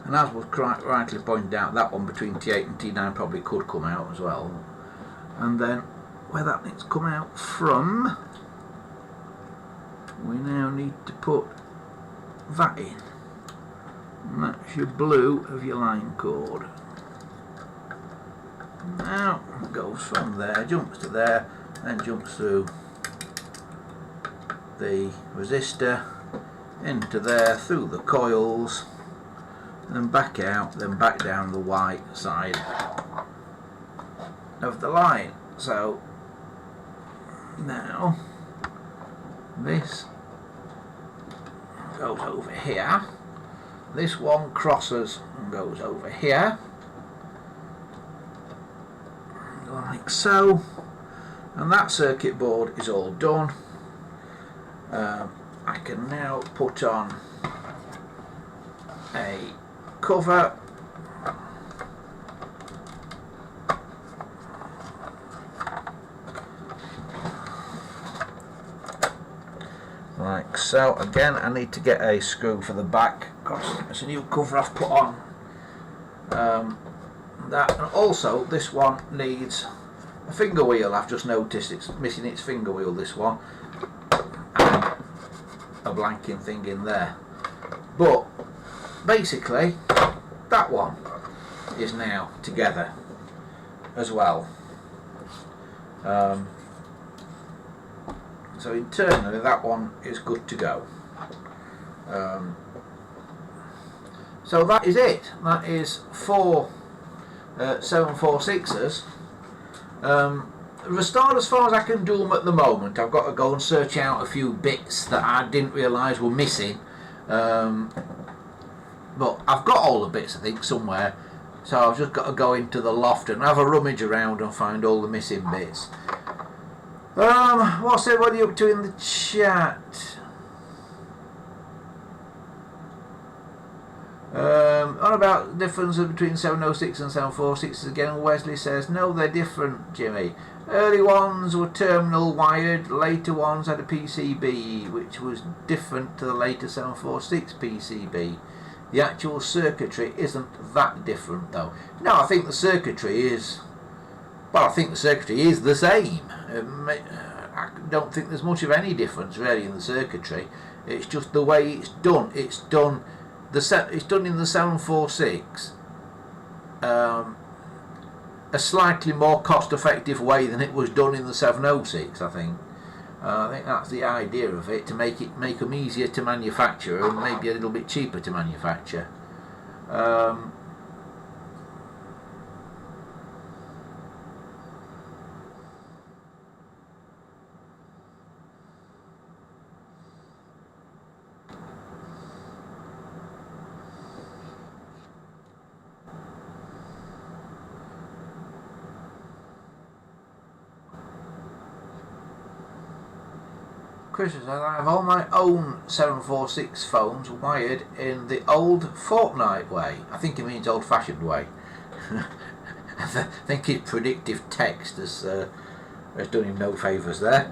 And as was rightly pointed out, that one between T8 and T9 probably could come out as well. And then where that needs to come out from, we now need to put that in. And that's your blue of your line cord. goes from there, jumps to there, then jumps through the resistor into there, through the coils, and back out, then back down the white side of the line. So now this goes over here, this one crosses and goes over here like so, and that circuit board is all done. I can now put on a cover like so. Again, I need to get a screw for the back because it's a new cover I've put on. That, and also this one needs a finger wheel. I've just noticed it's missing its finger wheel, this one, and a blanking thing in there. But basically that one is now together as well. So internally that one is good to go. So that is it. That is 4 746s. Restored as far as I can do them at the moment. I've got to go and search out a few bits that I didn't realise were missing. But I've got all the bits, I think, somewhere. So I've just got to go into the loft and have a rummage around and find all the missing bits. What's everybody up to in the chat? On about the difference between 706 and 746 again, Wesley says, no, they're different, Jimmy. Early ones were terminal wired, later ones had a PCB, which was different to the later 746 PCB. The actual circuitry isn't that different though. No, I think the circuitry is, well, I think the circuitry is the same. I don't think there's much of any difference really in the circuitry. It's just the way it's done. It's done in the 746 a slightly more cost-effective way than it was done in the 706. I think that's the idea of it, to make them easier to manufacture and maybe a little bit cheaper to manufacture. Chris says, I have all my own 746 phones wired in the old fortnight way. I think he means old-fashioned way. I think his predictive text has done him no favours there.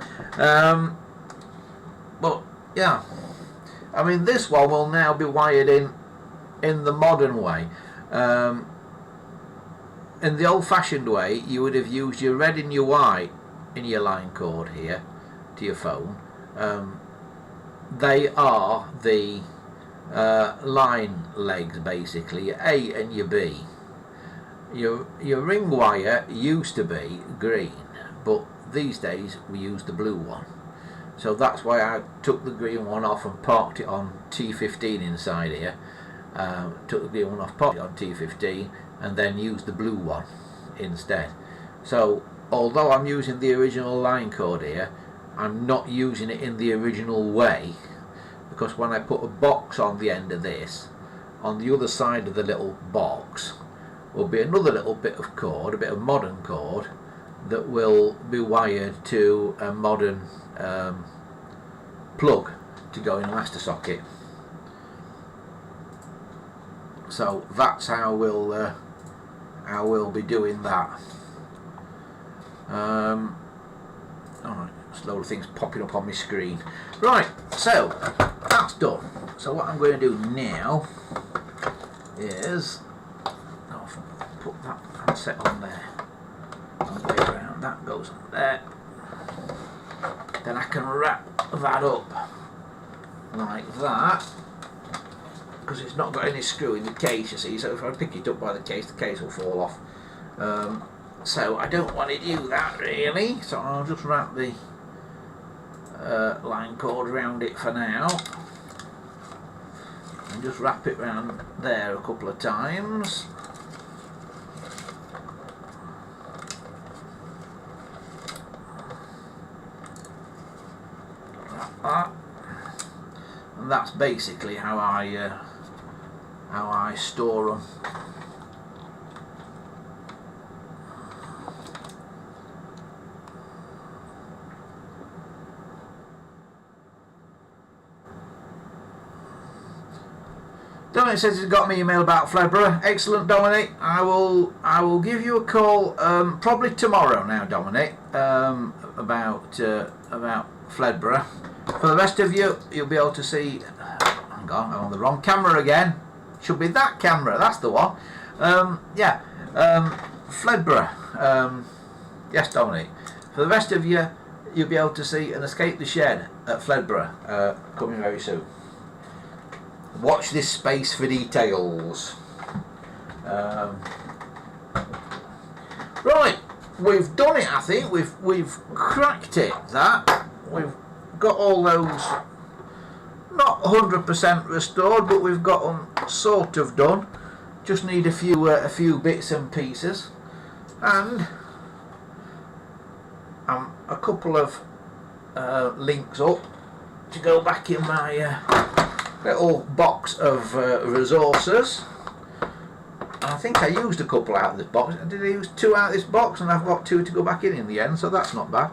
But yeah, I mean, this one will now be wired in the modern way. In the old-fashioned way, you would have used your red and your white in your line cord here to your phone. They are the line legs, basically, your A and your B. Your ring wire used to be green, but these days we use the blue one. So that's why I took the green one off and parked it on T15 inside here. Took the green one off, parked it on T15, and then used the blue one instead. So although I'm using the original line cord here, I'm not using it in the original way, because when I put a box on the end of this, on the other side of the little box will be another little bit of cord, a bit of modern cord, that will be wired to a modern plug to go in a master socket. So that's how we'll be doing that. Alright, there's a load of things popping up on my screen. Right, so that's done. So what I'm going to do now is I'll put that handset on there. All the way around, that goes on there. Then I can wrap that up like that, because it's not got any screw in the case, you see, so if I pick it up by the case will fall off. so I don't want to do that really, so I'll just wrap the line cord around it for now, and just wrap it around there a couple of times. Like that. And that's basically how I store them. Dominic says he's got me email about Fledborough. Excellent, Dominic. I will give you a call probably tomorrow now, Dominic, about Fledborough. For the rest of you, you'll be able to see. Hang on, I'm on the wrong camera again. Should be that camera. That's the one. Yeah, Fledborough. Yes, Dominic. For the rest of you, you'll be able to see an Escape the Shed at Fledborough coming very soon. Watch this space for details. Right, we've done it. I think we've cracked it. That we've got all those not 100% restored, but we've got them sort of done. Just need a few bits and pieces, and a couple of links up to go back in my little box of resources. I think I used a couple out of this box. Did I use 2 out of this box, and I've got 2 to go back in the end, so that's not bad.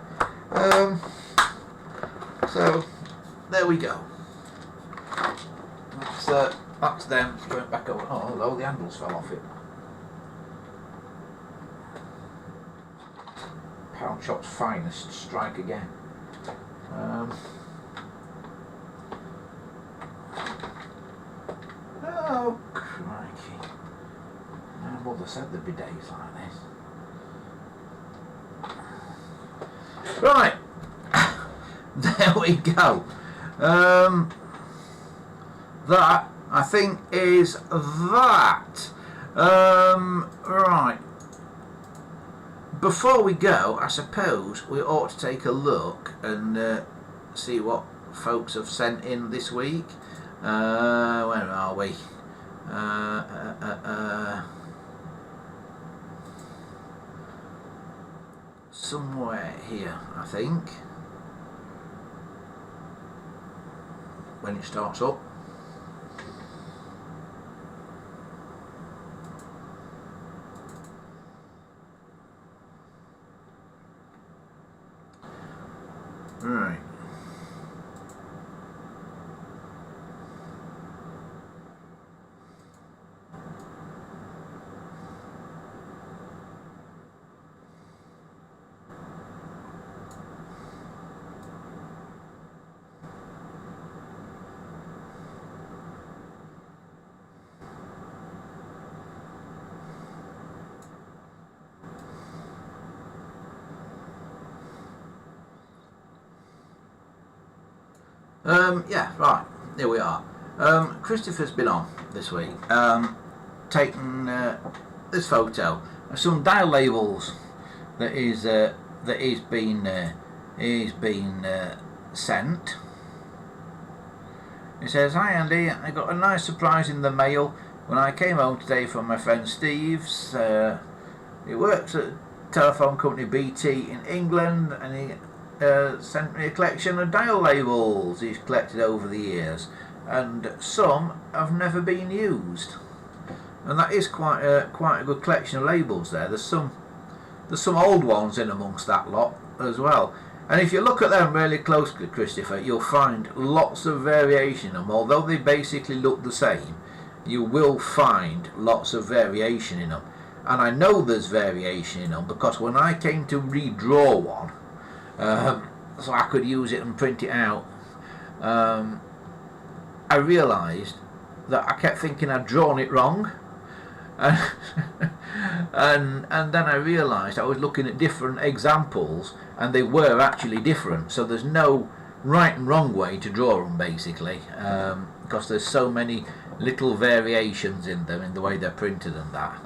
So there we go. That's them going back over. Oh hello, the handles fell off it. Pound Shop's finest strike again. Oh crikey. My mother said there'd be days like this. Right. There we go. That, I think, is that. Right. Before we go, I suppose we ought to take a look and see what folks have sent in this week. Where are we? Somewhere here, I think. When it starts up. Right. Yeah, right, here we are. Christopher's been on this week, taking this photo of some dial labels that is been sent. It says, "Hi Andy, I got a nice surprise in the mail when I came home today from my friend Steve's. He works at telephone company BT in England, and he sent me a collection of dial labels he's collected over the years, and some have never been used." And that is quite a good collection of labels there. There's some old ones in amongst that lot as well. And if you look at them really closely, Christopher, you'll find lots of variation in them. Although they basically look the same, you will find lots of variation in them. And I know there's variation in them because when I came to redraw one, so I could use it and print it out, I realised that I kept thinking I'd drawn it wrong, and then I realised I was looking at different examples and they were actually different. So there's no right and wrong way to draw them basically, because there's so many little variations in them in the way they're printed and that.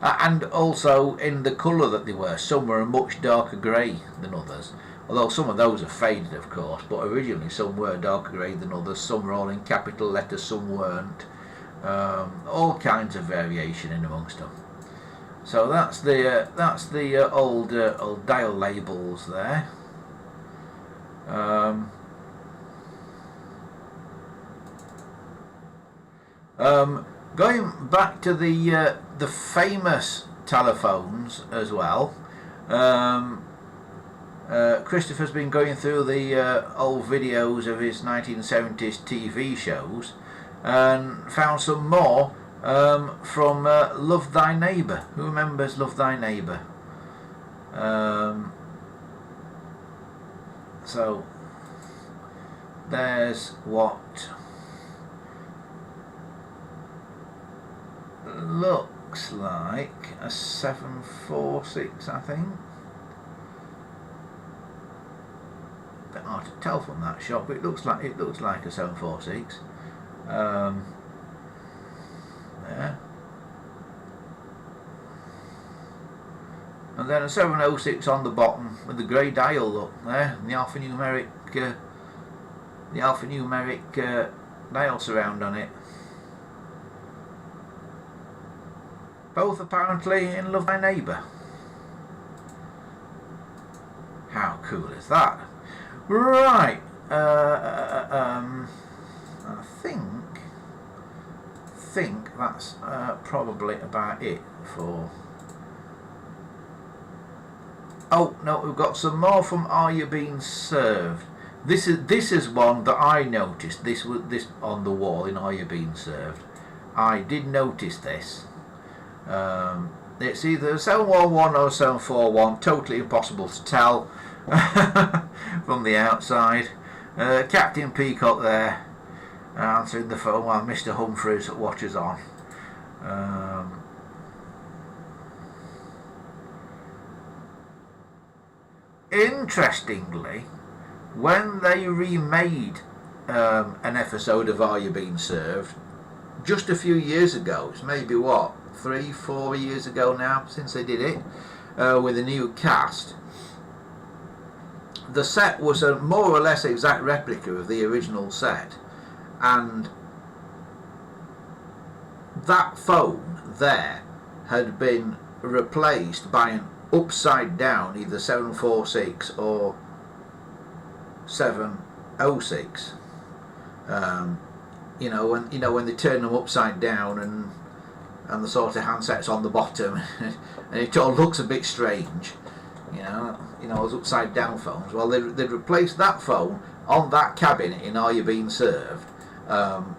and also in the colour that they were. Some were a much darker grey than others, although some of those are faded, of course, but originally some were darker grey than others. Some were all in capital letters, some weren't. All kinds of variation in amongst them. So that's the old dial labels there. Going back to the famous telephones as well. Christopher's been going through the old videos of his 1970s TV shows and found some more from Love Thy Neighbour. Who remembers Love Thy Neighbour? So there's what looks like a 746, I think. Bit hard to tell from that shot, but it looks like a 746. There. And then a 706 on the bottom with the grey dial look there, and the alphanumeric dial surround on it. Both apparently in Love Thy Neighbour. How cool is that? Right. I think that's probably about it for. Oh no, we've got some more from Are You Being Served? This is one that I noticed. This on the wall in Are You Being Served. I did notice this. It's either 711 or 741. Totally impossible to tell from the outside. Captain Peacock there answering the phone while Mr. Humphreys watches on. Interestingly, when they remade an episode of Are You Being Served just a few years ago, it's maybe what, 3-4 years ago now since they did it, with a new cast, the set was a more or less exact replica of the original set, and that phone there had been replaced by an upside down either 746 or 706. When they turn them upside down and the sort of handset's on the bottom and it all looks a bit strange, those upside down phones. Well, they'd replaced that phone on that cabinet in Are You Being Served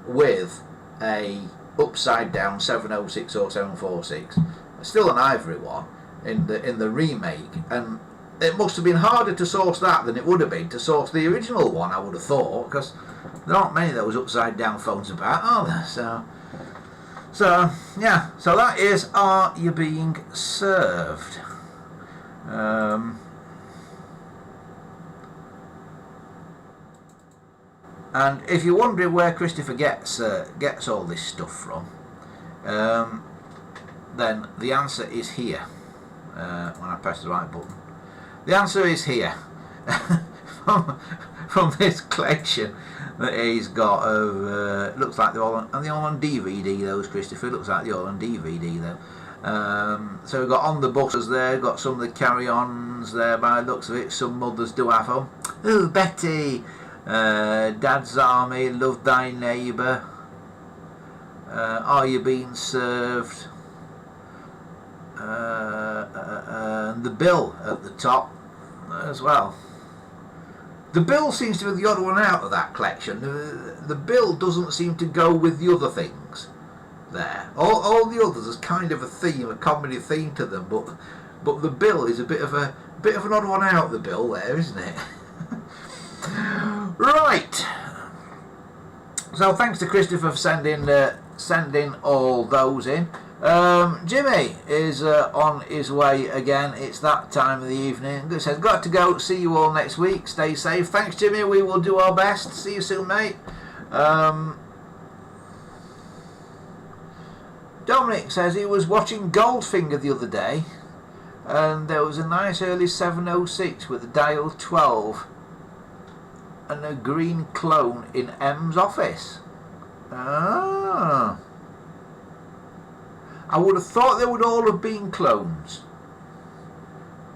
with a upside down 706 or 746, still an ivory one in the remake, and it must have been harder to source that than it would have been to source the original one, I would have thought, because there aren't many of those upside down phones about, are there? So that is Are You Being Served? And if you're wondering where Christopher gets all this stuff from, then the answer is here. When I press the right button, the answer is here. from this collection that he's got of looks like they're all on DVD. Those, Christopher, looks like they're all on DVD though. So we've got On the Buses there, got some of the carry-ons there by the looks of it. Some mothers do have them. Ooh, Betty, Dad's Army, Love Thy Neighbour, Are You Being Served, the bill at the top as well. The bill seems to be the odd one out of that collection. The bill doesn't seem to go with the other things there. All the others is kind of a theme, a comedy theme to them, but the bill is a bit of an odd one out. The bill there, isn't it? Right. So thanks to Christopher for sending all those in. Jimmy is on his way again. It's that time of the evening. He says, got to go. See you all next week. Stay safe. Thanks, Jimmy. We will do our best. See you soon, mate. Dominic says he was watching Goldfinger the other day, and there was a nice early 706 with a dial 12 and a green clone in M's office. Ah. I would have thought they would all have been clones,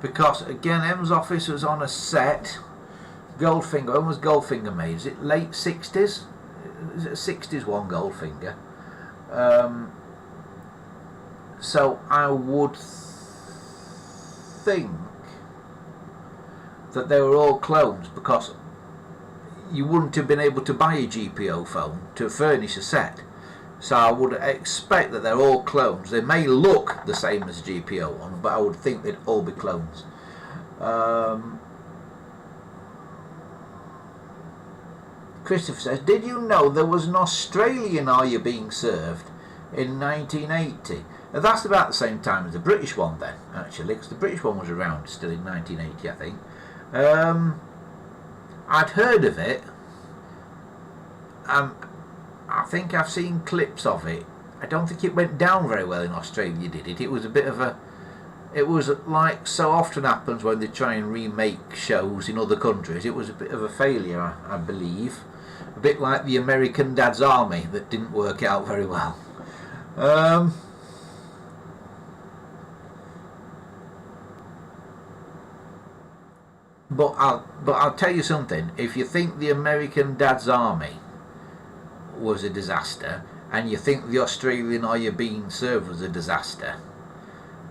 because again M's office was on a set. Goldfinger, when was Goldfinger made? Is it late 60s? Is it a 60s one, Goldfinger? So I would think that they were all clones, because you wouldn't have been able to buy a GPO phone to furnish a set. So I would expect that they're all clones. They may look the same as a GPO one, but I would think they'd all be clones. Christopher says, did you know there was an Australian Are You Being Served in 1980? Now that's about the same time as the British one then, actually, because the British one was around still in 1980, I think. I'd heard of it. I think I've seen clips of it. I don't think it went down very well in Australia, did it? It was a bit of a... It was like so often happens when they try and remake shows in other countries. It was a bit of a failure, I believe. A bit like the American Dad's Army that didn't work out very well. But I'll tell you something. If you think the American Dad's Army was a disaster, and you think the Australian Are You Being Served was a disaster,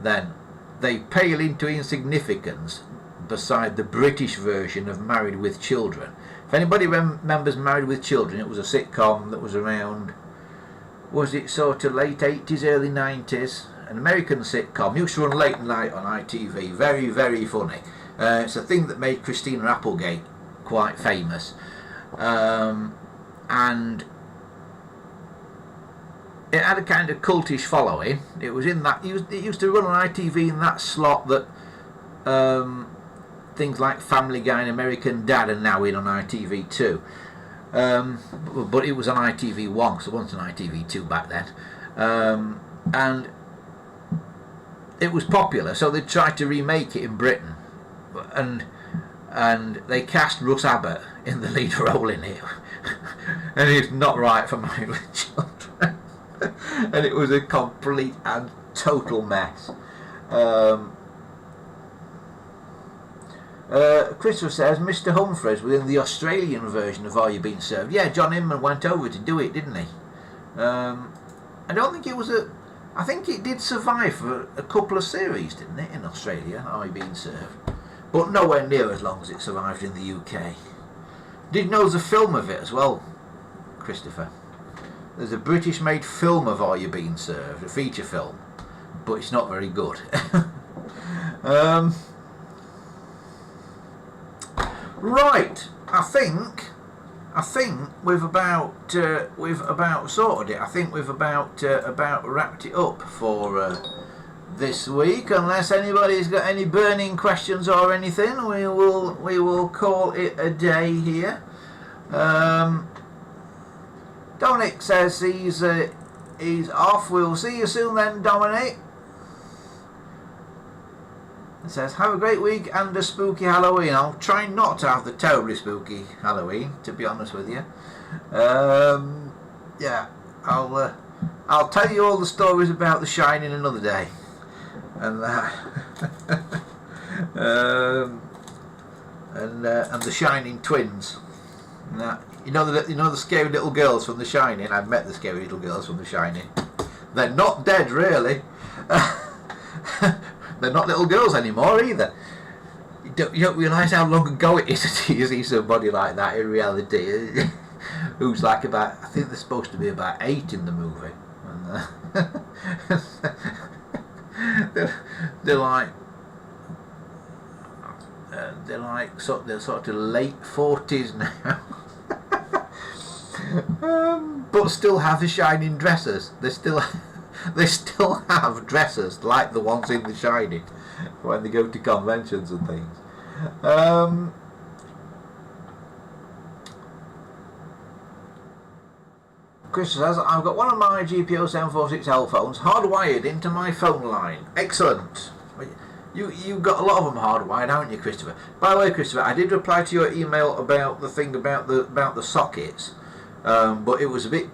then they pale into insignificance beside the British version of Married with Children. If anybody remembers Married with Children, it was a sitcom that was around, was it sort of late 80s, early 90s? An American sitcom, used to run late night on ITV, very, very funny. It's a thing that made Christina Applegate quite famous. And it had a kind of cultish following. It was in that, it used to run on ITV in that slot that things like Family Guy and American Dad are now in on ITV too. But it was on ITV1, so it wasn't on ITV2 back then. And it was popular, so they tried to remake it in Britain. And they cast Russ Abbott in the lead role in it. And it's not right for Married with Children. And it was a complete and total mess. Christopher says Mr. Humphreys was in the Australian version of Are You Being Served? Yeah, John Inman went over to do it, didn't he? I don't think it was a... I think it did survive for a couple of series, didn't it, in Australia, Are You Being Served? But nowhere near as long as it survived in the UK. Did you know there's a film of it as well, Christopher? There's a British-made film of Are You Being Served, a feature film, but it's not very good. Right, I think we've about sorted it. I think we've about wrapped it up for this week. Unless anybody's got any burning questions or anything, we will call it a day here. Dominic says he's off. We'll see you soon then, Dominic. It says, have a great week and a spooky Halloween. I'll try not to have the terribly spooky Halloween, to be honest with you. Yeah, I'll tell you all the stories about The Shining another day. And and the Shining twins. You know the scary little girls from The Shining. I've met the scary little girls from The Shining. They're not dead, really. They're not little girls anymore either. You don't realise how long ago it is until you see somebody like that in reality. Who's like about, I think they're supposed to be about 8 in the movie. And, they're sort of late 40s now. But still have the Shining dresses. They still have dresses like the ones in The Shining when they go to conventions and things. Chris says, I've got one of my GPO746L phones hardwired into my phone line. Excellent. You've got a lot of them hardwired, haven't you, Christopher? By the way, Christopher, I did reply to your email about the thing about the sockets, but it was a bit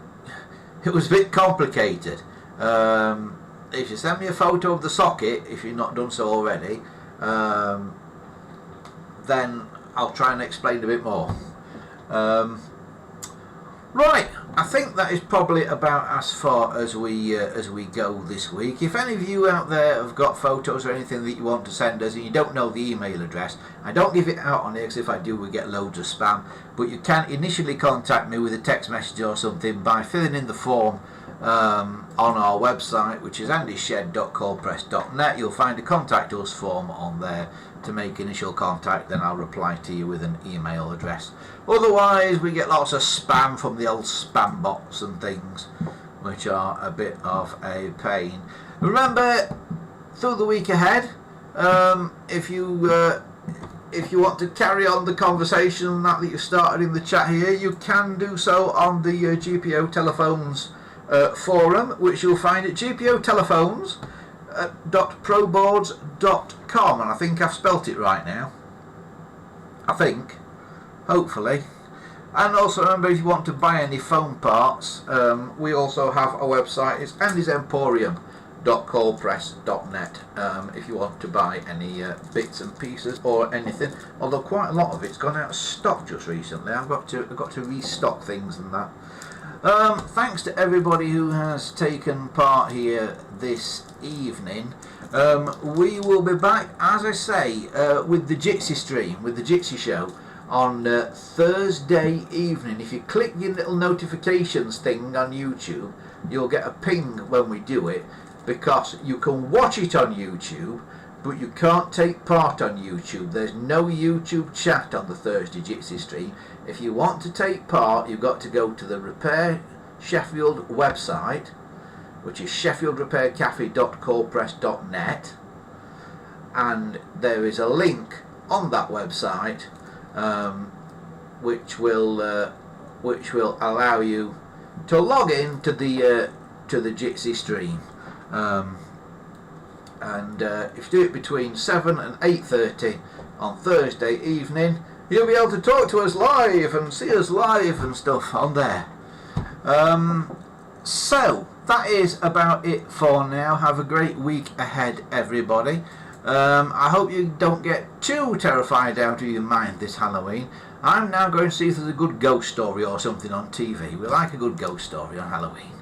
complicated. If you send me a photo of the socket, if you've not done so already, then I'll try and explain a bit more. Right, I think that is probably about as far as we go this week. If any of you out there have got photos or anything that you want to send us and you don't know the email address, I don't give it out on here because if I do we get loads of spam, but you can initially contact me with a text message or something by filling in the form on our website, which is andyshed.coldpress.net. You'll find a contact us form on there to make initial contact, then I'll reply to you with an email address. Otherwise we get lots of spam from the old spam bots and things, which are a bit of a pain. Remember, through the week ahead, if you want to carry on the conversation that you started in the chat here, you can do so on the GPO Telephones forum, which you'll find at gpotelephones.proboards.com, and I think I've spelt it right now. I think, hopefully. And also remember, if you want to buy any phone parts, we also have a website. It's andysemporium.coldpress.net if you want to buy any bits and pieces or anything. Although quite a lot of it's gone out of stock just recently. I've got to restock things and that. Thanks to everybody who has taken part here this evening. We will be back, as I say, with the Jitsi stream, with the Jitsi show on Thursday evening. If you click your little notifications thing on YouTube, you'll get a ping when we do it, because you can watch it on YouTube, but you can't take part on YouTube. There's no YouTube chat on the Thursday Jitsi stream. If you want to take part, you've got to go to the Repair Sheffield website, which is sheffieldrepaircafe.coldpress.net, and there is a link on that website which will allow you to log in to the Jitsi stream. And if you do it between 7 and 8:30 on Thursday evening, you'll be able to talk to us live and see us live and stuff on there. So that is about it for now. Have a great week ahead, everybody. I hope you don't get too terrified out of your mind this Halloween. I'm now going to see if there's a good ghost story or something on TV. We like a good ghost story on Halloween.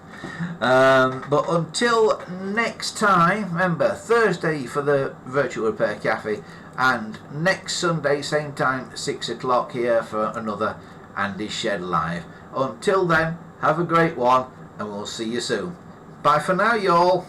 But until next time, remember, Thursday for the Virtual Repair Cafe, and next Sunday same time 6 o'clock here for another Andy Shed Live. Until then, have a great one and we'll see you soon. Bye for now, y'all.